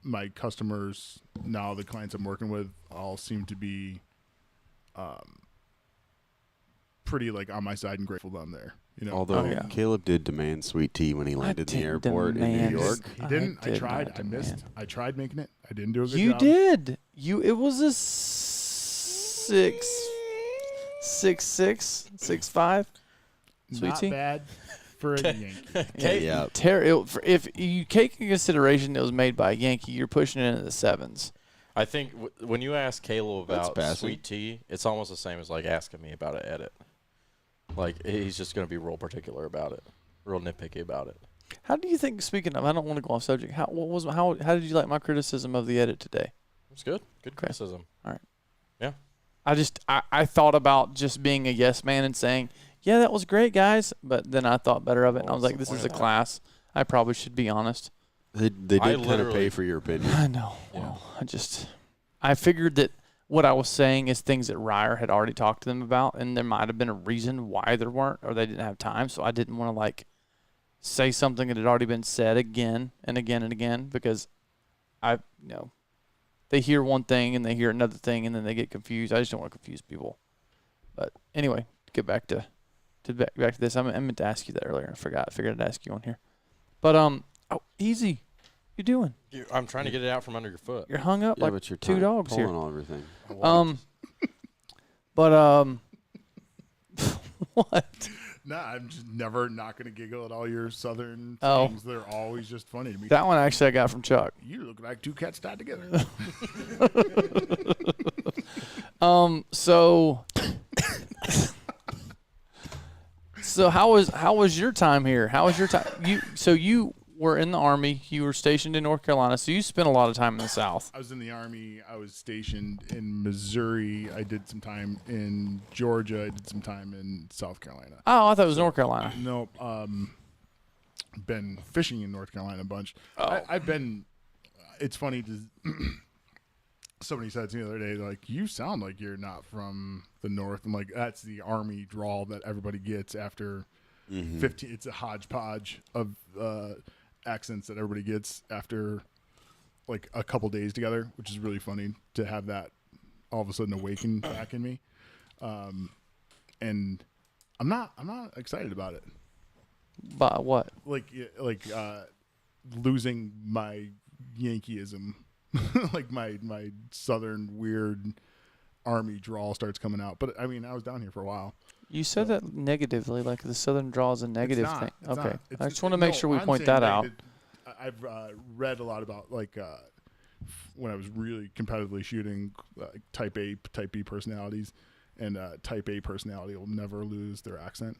my customers now, the clients I'm working with, all seem to be pretty like on my side and grateful that I'm there. You know, although yeah. Caleb did demand sweet tea when he landed in the didn't airport in New demand York. he didn't. I did tried. not I missed. demand. I tried making it. I didn't do a good You job. did. It was a 6.5 sweet Not tea. bad for a Yankee. Yeah. If you take in consideration it was made by a Yankee, you're pushing it into the sevens. I think when you ask Caleb That's about passing. sweet tea, it's almost the same as like asking me about an edit. Like he's just going to be real particular about it, real nitpicky about it. How do you think? Speaking of, I don't want to go off subject. How did you like my criticism of the edit today? It's good. Good criticism. I thought about just being a yes man and saying, yeah, that was great, guys. But then I thought better of it, and I was What's like, the this is point a of that? class. I probably should be honest. They did I kind of literally- pay for your opinion. I know. Well, I figured that what I was saying is things that Ryer had already talked to them about, and there might have been a reason why there weren't, or they didn't have time. So I didn't want to like say something that had already been said again and again and again, because they hear one thing and they hear another thing and then they get confused. I just don't want to confuse people. But anyway, get back to back to this. I meant to ask you that earlier. I forgot. I figured I'd ask you on here. But easy. You doing? I'm trying to get it out from under your foot. You're hung up Yeah, like but you're two dogs here. pulling on everything. What? Nah, I'm just never not going to giggle at all your southern Oh. things. They're always just funny to me. That one actually I got from Chuck. You look like two cats tied together. So how was your time here? How was your time? You were in the Army. You were stationed in North Carolina, so you spent a lot of time in the South. I was in the Army. I was stationed in Missouri. I did some time in Georgia. I did some time in South Carolina. Oh, I thought it was North Carolina. Nope. Been fishing in North Carolina a bunch. I've been. It's funny to. Somebody said to me the other day, like, you sound like you're not from the North. I'm like, that's the Army drawl that everybody gets after 15. It's a hodgepodge of accents that everybody gets after like a couple days together, which is really funny to have that all of a sudden awaken back in me. And I'm not excited about it. But what? Like losing my Yankeeism, like my Southern weird Army drawl starts coming out. But I mean, I was down here for a while. You said that negatively, like the Southern draw is a negative It's not. thing. It's Okay, not. I just want to make sure we I'm point saying that out. I've read a lot about like when I was really competitively shooting type A, type B personalities, and type A personality will never lose their accent.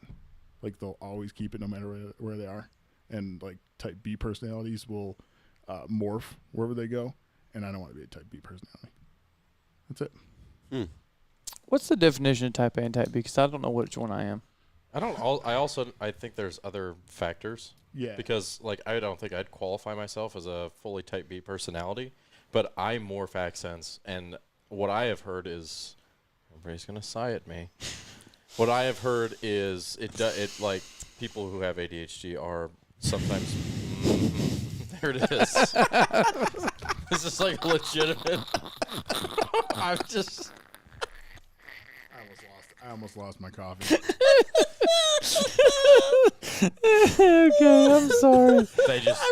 Like they'll always keep it no matter where they are, and like type B personalities will morph wherever they go. And I don't want to be a type B personality. That's it. What's the definition of type A and type B? Because I don't know which one I am. I think there's other factors. Yeah. Because like I don't think I'd qualify myself as a fully type B personality, but I morph accents, and what I have heard is everybody's gonna sigh at me. What I have heard is it like people who have ADHD are sometimes. There it is. This is like legitimate. I'm just. I almost lost my coffee. Okay, I'm sorry. They just.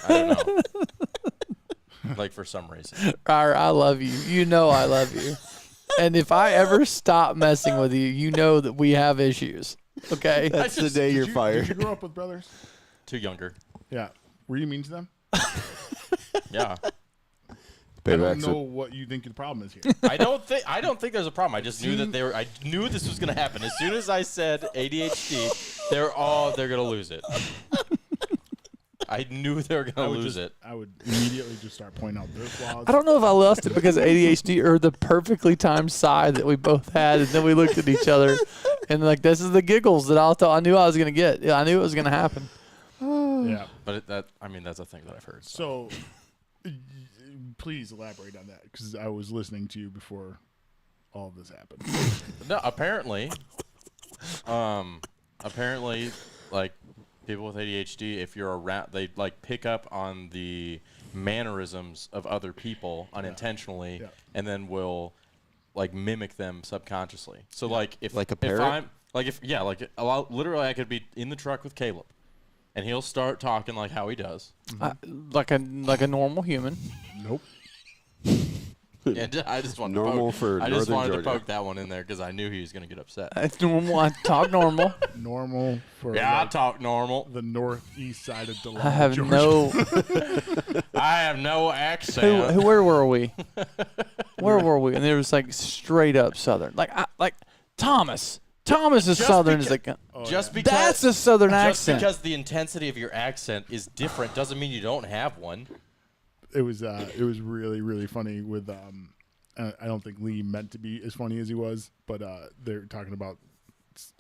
I don't know. Like for some reason. I love you. You know I love you. And if I ever stop messing with you, you know that we have issues. Okay? That's the day you're Did fired. you grow up with brothers? Two younger. Yeah. Were you mean to them? Yeah. I don't know what you think the problem is here. I don't think there's a problem. I just knew that they were. I knew this was gonna happen. As soon as I said ADHD, they're gonna lose it. I knew they were gonna lose it. I would immediately just start pointing out their flaws. I don't know if I lost it because of ADHD or the perfectly timed sigh that we both had, and then we looked at each other, and like this is the giggles that I knew I was gonna get. Yeah, I knew it was gonna happen. Yeah. But that's a thing that I've heard. So, please elaborate on that because I was listening to you before all of this happened. No, apparently, like people with ADHD, if you're around, they like pick up on the mannerisms of other people unintentionally, Yeah. and then will like mimic them subconsciously. So like if Like a if parrot? I'm like literally I could be in the truck with Caleb, and he'll start talking like how he does. Like a normal human. Nope. And I just wanted Normal to poke, for I just Northern wanted Georgia. to poke that one in there because I knew he was going to get upset. It's normal. I talk normal. Normal for Yeah, I like, talk normal. the northeast side of Delaware, I have Georgia. no. I have no accent. Where were we? Where were we? And there was like straight up Southern. Like Thomas. Thomas is Just Southern because- as they come. Just because That's a Southern just accent. because the intensity of your accent is different doesn't mean you don't have one. It was really, really funny with I don't think Lee meant to be as funny as he was, but they're talking about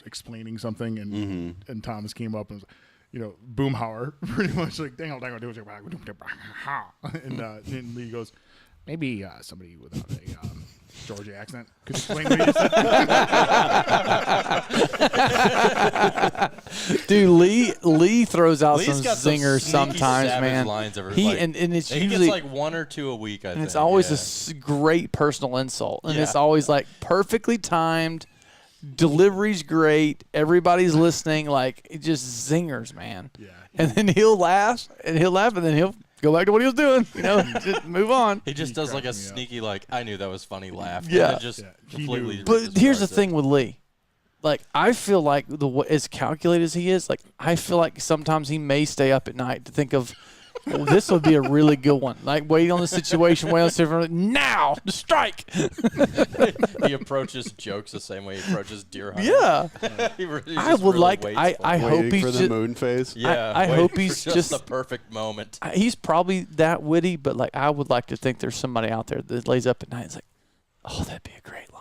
explaining something, and Thomas came up and was like, Boomhauer, pretty much like dang, and Lee goes, maybe somebody without a Georgia accent could explain what he said. Dude, Lee throws out Lee's some got some zingers sneaky, sometimes, savage man. lines And it's he usually gets like 1 or 2 a week. I and think. it's always yeah. a great personal insult, and it's Yeah. always like perfectly timed. Delivery's great. Everybody's listening. Like it just zingers, man. Yeah. And then he'll laugh, and then he'll go back to what he was doing. Just move on. He just does like a cracks me up. sneaky like I knew that was funny laugh. Yeah. And then just He completely. knew. But here's the disregards it. thing with Lee. Like I feel like as calculated as he is, like I feel like sometimes he may stay up at night to think of. Well, this would be a really good one. Like waiting on the situation, waiting on the situation. Now, the strike. He approaches jokes the same way he approaches deer hunting. Yeah. He really I just would really like. waits I for it. hope Waiting he's for the just. moon phase. Yeah, I waiting hope for he's just just- the perfect moment. He's probably that witty, but like I would like to think there's somebody out there that lays up at night. And is like, oh, that'd be a great line.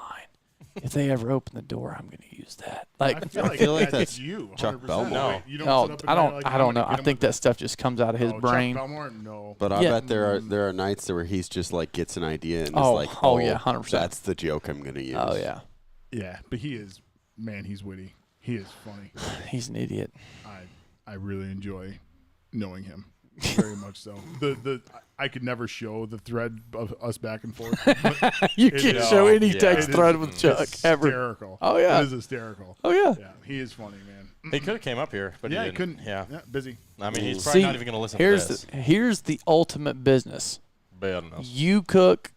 If they ever open the door, I'm going to use that. Like, I feel like that's that's you. Chuck 100%. Belmore. No. You no, sit up at I night don't. like, I I'm don't gonna know. get I him think with that stuff just comes out of his Chuck brain. Belmore? No. But I Yeah. bet there are nights where he's just like gets an idea and Oh, is like, oh, yeah, 100%. That's the joke I'm gonna use. Oh yeah, Yeah, but he is, man, he's witty. He is funny. he's an idiot. I really enjoy knowing him. Very much so. I could never show the thread of us back and forth. But You It can't is- show any yeah. text It is thread with Chuck ever. hysterical. Oh, yeah. It is hysterical. Oh yeah. Yeah, he is funny, man. He could have came up here, but Yeah, he he didn't. couldn't. Yeah. Busy. I mean, he's probably See, not even going to listen here's to this. here's the ultimate business. Bad enough. You cook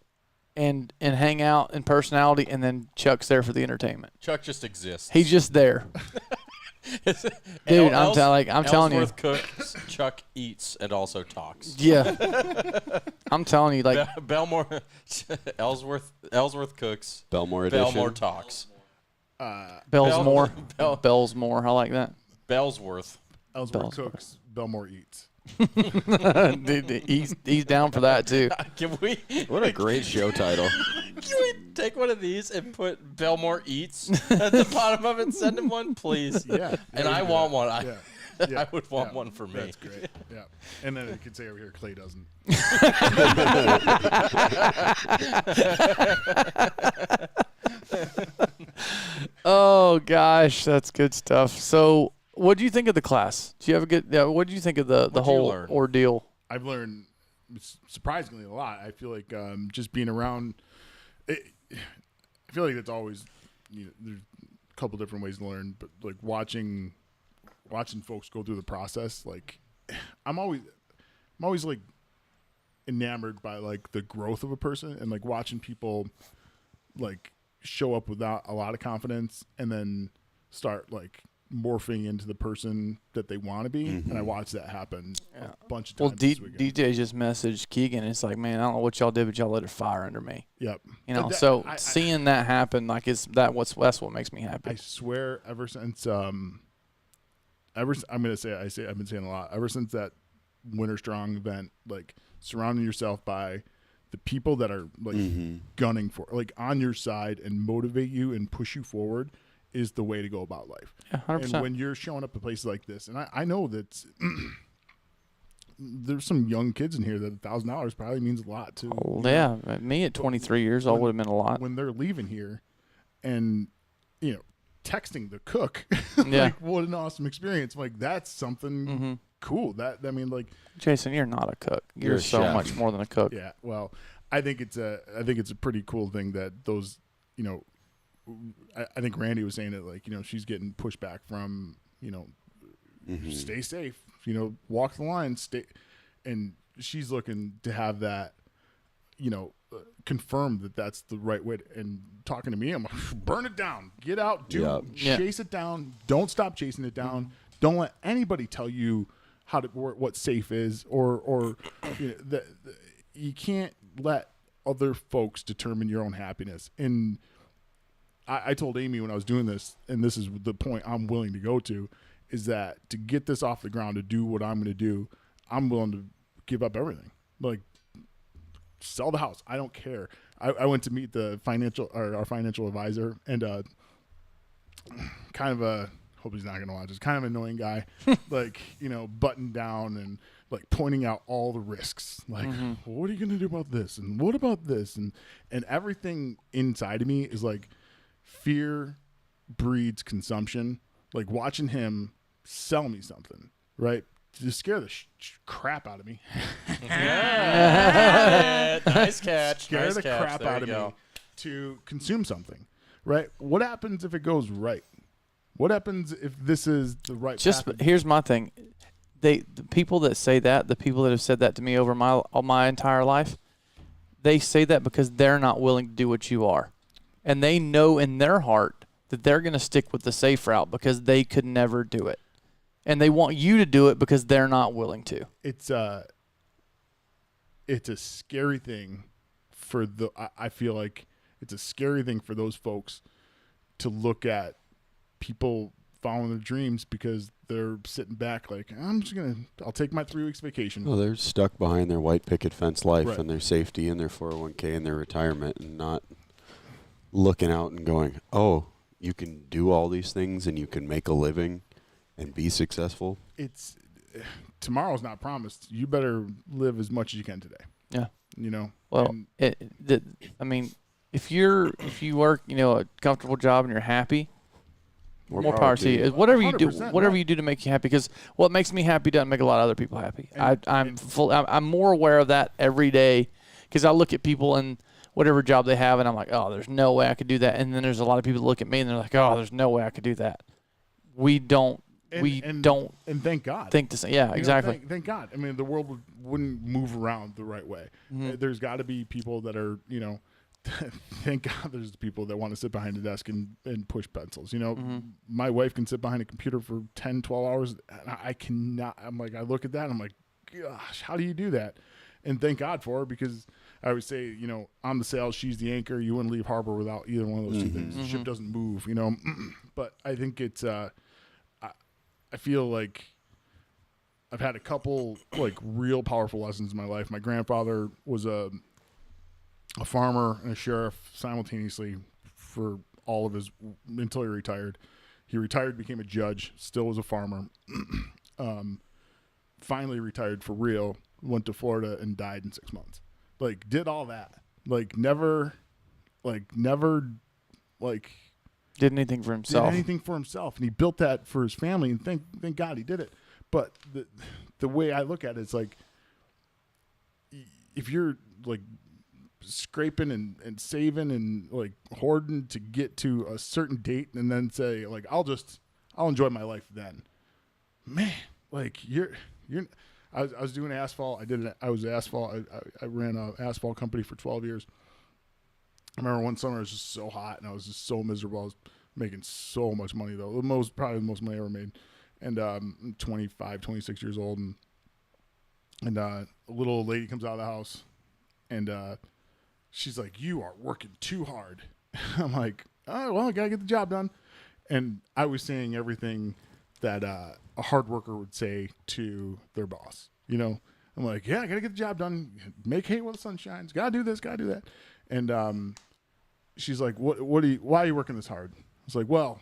and hang out in personality, and then Chuck's there for the entertainment. Chuck just exists. He's just there. Dude, I'm telling you. Ellsworth cooks, Chuck eats, and also talks. Yeah. I'm telling you, like Belmore, Ellsworth cooks, Belmore edition. Belmore talks. Bellsmore. Bell- Bellsmore. I like that. Bellsworth. Ellsworth cooks. Belmore eats. Dude, he's down for that too. Can we What a great show title. can we take one of these and put Belmore eats at the bottom of it and send him one, please? Yeah. And I want one. Yeah. I would want one for me. That's great. Yeah. And then it could say over here, Clay doesn't. Oh gosh, that's good stuff. So, what do you think of the class? Do you have a good? Yeah, what do you think of the you whole learn? ordeal? I've learned surprisingly a lot. I feel like just being around, I feel like it's always, there's a couple different ways to learn, but like watching folks go through the process, like I'm always like enamored by like the growth of a person and like watching people like show up without a lot of confidence and then start like morphing into the person that they want to be. And I watched that happen a bunch of times. Well, this weekend. DJ just messaged Keegan. It's like, man, I don't know what y'all did, but y'all lit a fire under me. Yep. So seeing that happen, like, that's what makes me happy. I swear, ever since I'm gonna say I've been saying a lot. Ever since that Winter Strong event, like surrounding yourself by the people that are like gunning for, like on your side and motivate you and push you forward is the way to go about life. Yeah, 100%. And when you're showing up at places like this, and I know that there's some young kids in here that $1,000 probably means a lot to. Oh, yeah, me at 23 years old would have meant a lot. When they're leaving here, and texting the cook, Yeah. like what an awesome experience. Like that's something cool. Like Jason, you're not a cook. You're a so chef. much more than a cook. yeah. Well, I think it's a pretty cool thing that those I think Randy was saying it, like, she's getting pushback from, stay safe, walk the line, stay. And she's looking to have that, confirmed that that's the right way. And talking to me, I'm like, burn it down, get out, chase it down. Don't stop chasing it down. Don't let anybody tell you what safe is or you can't let other folks determine your own happiness. And I told Amy when I was doing this, and this is the point I'm willing to go to, is that to get this off the ground, to do what I'm going to do, I'm willing to give up everything. Like, sell the house. I don't care. I went to meet our financial advisor, and kind of a hope he's not gonna watch this. Kind of annoying guy, like buttoned down and like pointing out all the risks. Like, well, what are you gonna do about this? And what about this? And everything inside of me is like, fear breeds consumption. Like watching him sell me something, right? To scare the crap out of me. Nice catch. Scare nice the catch. crap There out you of go. me to consume something, right? What happens if it goes right? What happens if this is the right Just path? here's my thing. The people that say that, the people that have said that to me over my entire life, they say that because they're not willing to do what you are. And they know in their heart that they're going to stick with the safe route because they could never do it. And they want you to do it because they're not willing to. It's a scary thing for I feel like it's a scary thing for those folks to look at people following their dreams because they're sitting back like, I'll take my 3 weeks vacation. Well, they're stuck behind their white picket fence life Right. and their safety and their 401k and their retirement, and not looking out and going, oh, you can do all these things and you can make a living and be successful. It's tomorrow's not promised. You better live as much as you can today. Yeah. Well, and if you work, a comfortable job and you're happy, more power to you. 100%, Whatever you do, whatever right. you do to make you happy, because what makes me happy doesn't make a lot of other people happy. I'm more aware of that every day, because I look at people and whatever job they have, and I'm like, oh, there's no way I could do that. And then there's a lot of people that look at me and they're like, oh, there's no way I could do that. We don't and thank God. think the same. Yeah, exactly. Thank God. I mean, the world wouldn't move around the right way. There's got to be people that are, thank God there's people that want to sit behind a desk and push pencils. My wife can sit behind a computer for 10, 12 hours. And I cannot. I'm like, I look at that and I'm like, gosh, how do you do that? And thank God for her, because I always say, I'm the sail, she's the anchor. You wouldn't leave harbor without either one of those two things. The ship doesn't move, But I think it's, I feel like I've had a couple like real powerful lessons in my life. My grandfather was a farmer and a sheriff simultaneously for all of his until he retired. He retired, became a judge, still was a farmer. Finally retired for real, went to Florida and died in 6 months. Like did all that. Never Did anything for himself. Did anything for himself, and he built that for his family, and thank God he did it. But the way I look at it is like, if you're like scraping and saving and like hoarding to get to a certain date, and then say like, I'll enjoy my life then, man, like I was doing asphalt. I ran an asphalt company for 12 years. I remember one summer it was just so hot and I was just so miserable. I was making so much money though. Probably the most money I ever made. And I'm 25, 26 years old, and a little old lady comes out of the house and she's like, "You are working too hard." I'm like, "Oh, well, I gotta get the job done." And I was saying everything that a hard worker would say to their boss. I'm like, "Yeah, I gotta get the job done. Make hay while the sun shines. Gotta do this, gotta do that." And she's like, why are you working this hard? I was like, well,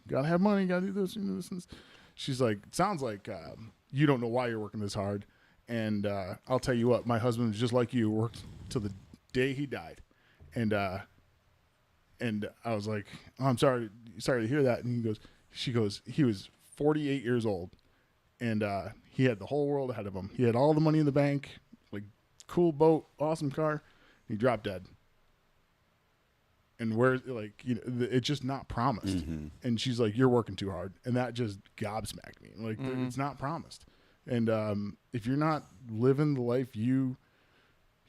gotta have money, gotta do this, this and this. She's like, it sounds like you don't know why you're working this hard. And I'll tell you what, my husband is just like you, worked till the day he died. And I was like, oh, I'm sorry to hear that. And she goes, he was 48 years old, and he had the whole world ahead of him. He had all the money in the bank, like cool boat, awesome car. He dropped dead. And it's just not promised. And she's like, "You're working too hard," and that just gobsmacked me. Like, it's not promised. And if you're not living the life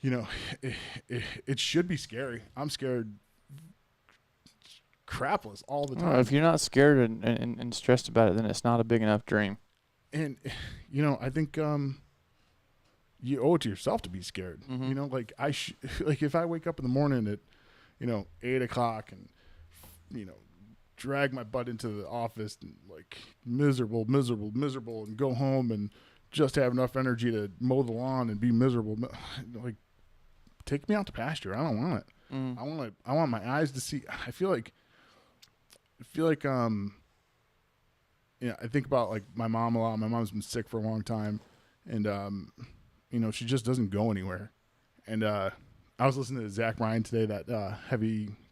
it should be scary. I'm scared crapless all the time. If you're not scared and stressed about it, then it's not a big enough dream. And I think you owe it to yourself to be scared. Like like if I wake up in the morning at 8 o'clock and drag my butt into the office and like miserable and go home and just have enough energy to mow the lawn and be miserable, like take me out to pasture. I don't want it. I want my eyes to see. I feel like I think about like my mom a lot. My mom's been sick for a long time, and she just doesn't go anywhere. And I was listening to Zach Bryan today, that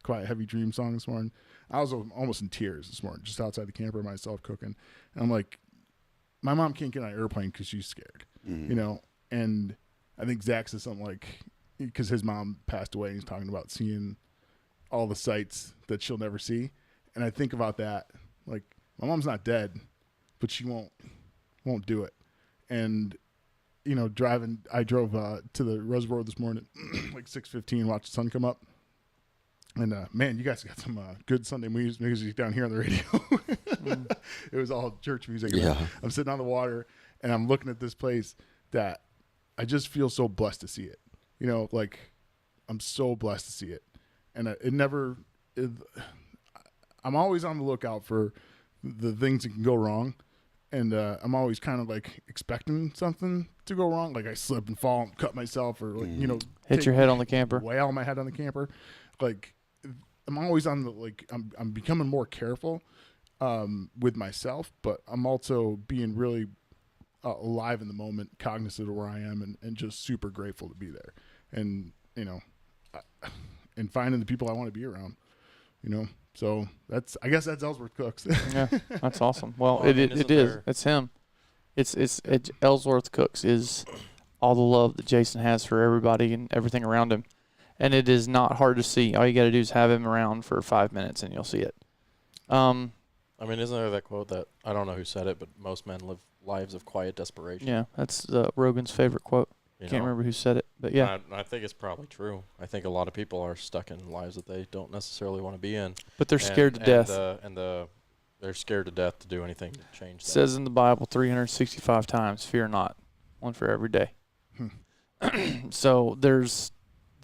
Quiet Heavy Dream song this morning. I was almost in tears this morning, just outside the camper myself cooking. And I'm like, my mom can't get on an airplane because she's scared, And I think Zach said something like, because his mom passed away, and he's talking about seeing all the sights that she'll never see. And I think about that, like, my mom's not dead, but she won't do it. And I drove to the reservoir this morning, like 6:15, watched the sun come up. And man, you guys got some good Sunday music down here on the radio. It was all church music. Yeah. I'm sitting on the water, and I'm looking at this place that I just feel so blessed to see it. Like, I'm so blessed to see it. And I'm always on the lookout for the things that can go wrong. And I'm always kind of like expecting something to go wrong. Like I slip and fall and cut myself, or like, hit your head on the camper. Wail my head on the camper. Like, I'm always on the, like, I'm becoming more careful with myself, but I'm also being really alive in the moment, cognizant of where I am, and just super grateful to be there. And, and finding the people I want to be around, So I guess that's Ellsworth Cooks. Yeah, that's awesome. Well, Well, I mean, it is. It's him. It's Ellsworth Cooks is all the love that Jason has for everybody and everything around him. And it is not hard to see. All you got to do is have him around for 5 minutes, and you'll see it. I mean, isn't there that quote that, I don't know who said it, but most men live lives of quiet desperation? Yeah, that's Rogan's favorite quote. Can't remember who said it, but yeah. I think it's probably true. I think a lot of people are stuck in lives that they don't necessarily want to be in. But they're scared to death. They're scared to death to do anything to change that. It says in the Bible 365 times, fear not, one for every day. So there's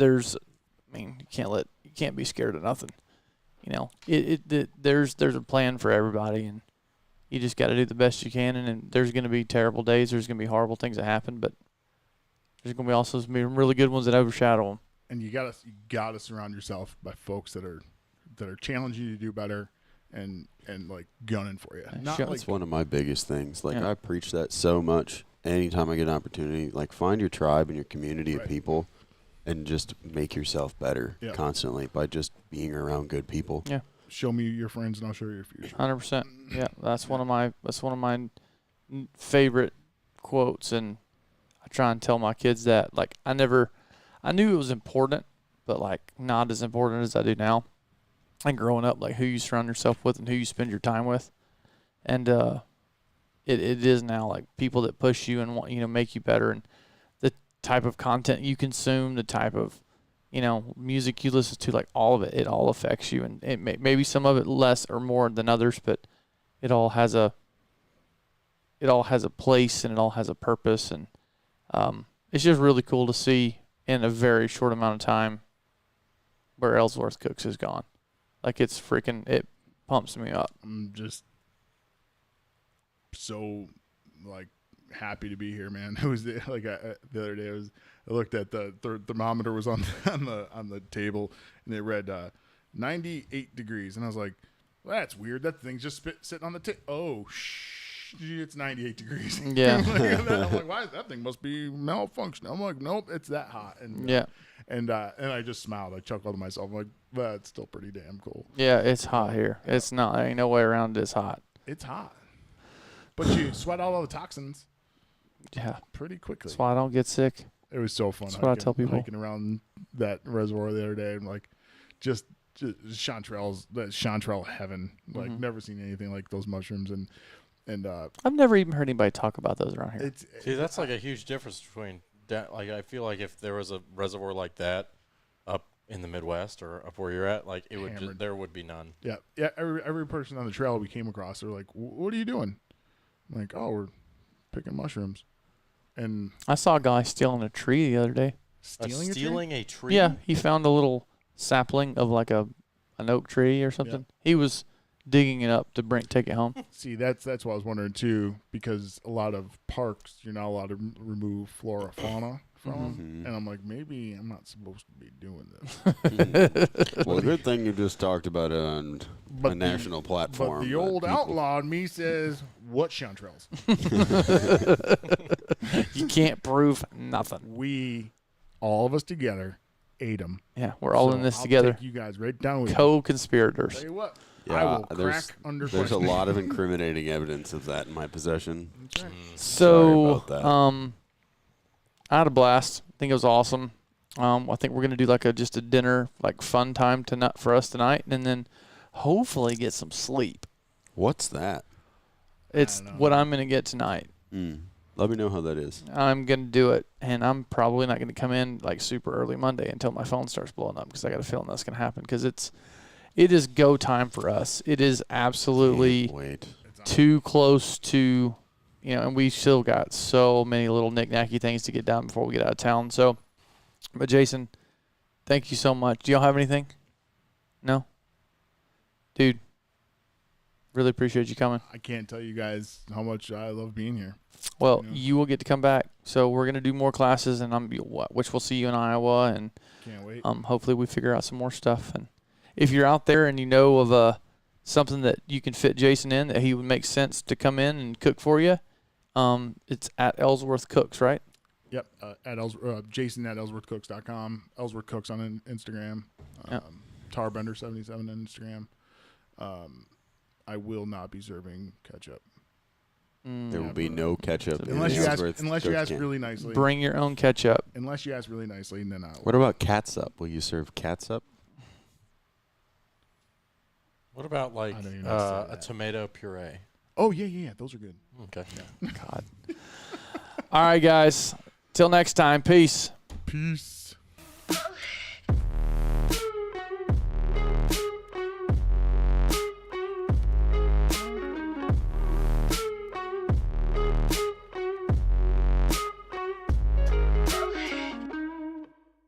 I mean, you can't be scared of nothing. There's a plan for everybody, and you just got to do the best you can. And there's going to be terrible days. There's going to be horrible things that happen, but there's going to be also some really good ones that overshadow them. And you gotta surround yourself by folks that are challenging you to do better, and like gunning for you. That's one of my biggest things. Like, I preach that so much. Anytime I get an opportunity, like, find your tribe and your community of people, and just make yourself better constantly by just being around good people. Yeah. Show me your friends, and I'll show you your future. 100%. Yeah, that's one of my favorite quotes, and I try and tell my kids that. Like, I knew it was important, but like not as important as I do now. And growing up, like, who you surround yourself with and who you spend your time with, and it is now like people that push you and want make you better, and the type of content you consume, the type of music you listen to, like all of it all affects you, and it maybe some of it less or more than others, but it all has a place, and it all has a purpose, and it's just really cool to see in a very short amount of time where Ellsworth Cooks has gone. Like, it pumps me up. I'm just so like happy to be here, man. It was the other day. I looked at the thermometer was on the table, and it read 98 degrees, and I was like, well, that's weird. That thing's just sitting on the table. Oh, it's 98 degrees. Yeah. I'm like, why? That thing must be malfunctioning. I'm like, nope, it's that hot. And and I just smiled. I chuckled to myself. I'm like, that's still pretty damn cool. Yeah, it's hot here. It's not. There ain't no way around it. It's hot. It's hot, but you sweat out all the toxins. Yeah, pretty quickly. That's why I don't get sick. It was so fun. That's what I tell people. Hiking around that reservoir the other day, and like, just chanterelle heaven. Like, never seen anything like those mushrooms, and I've never even heard anybody talk about those around here. See, that's like a huge difference between like, I feel like if there was a reservoir like that up in the Midwest or up where you're at, like, there would be none. Yeah. Every person on the trail we came across, they're like, "What are you doing?" I'm like, "Oh, we're picking mushrooms." And I saw a guy stealing a tree the other day. Stealing a tree? Yeah, he found a little sapling of like an oak tree or something. Yeah. He was digging it up to take it home. See, that's what I was wondering too, because a lot of parks, you're not allowed to remove flora, fauna from Mhm. them, and I'm like, maybe I'm not supposed to be doing this. Well, good thing you just talked about it on a the- national platform. But the that old people- outlaw in me says, what chanterelles? You can't prove nothing. We, all of us together, ate them. Yeah, we're all in this I'll together. Take you guys right down with me. Co-conspirators. Tell you what, I Yeah, will there's crack under there's a question. lot of incriminating evidence of that in my possession. That's right. So, about that. I had a blast. I think it was awesome. I think we're gonna do like just a dinner, like fun time tonight for us tonight, and then hopefully get some sleep. What's that? It's don't know. what I'm gonna get tonight. Let me know how that is. I'm gonna do it, and I'm probably not gonna come in like super early Monday until my phone starts blowing up because I got a feeling that's gonna happen because it is go time for us. It is absolutely Can't wait. too close to, and we still got so many little knick-knacky things to get done before we get out of town. So, but Jason, thank you so much. Do y'all have anything? No? Dude, really appreciate you coming. I can't tell you guys how much I love being here. Well, You know. you will get to come back. So we're going to do more classes, and which we'll see you in Iowa, and Can't wait. hopefully we figure out some more stuff. And if you're out there and you know of something that you can fit Jason in, that he would make sense to come in and cook for you, it's at Ellsworth Cooks, right? Yep. Jason at ellsworthcooks.com. Ellsworth Cooks on Instagram. Yep. Tarbender77 on Instagram. I will not be serving ketchup. There will be no ketchup. in Unless the you ask, Ellsworth unless you Cook ask can. really nicely. Bring your own ketchup. Unless you ask really nicely, then I'll. What about catsup? Will you serve catsup? What about like I don't even know how to say a that. tomato puree? Oh yeah. Those are good. Okay. God. All right, guys. Till next time. Peace. Peace.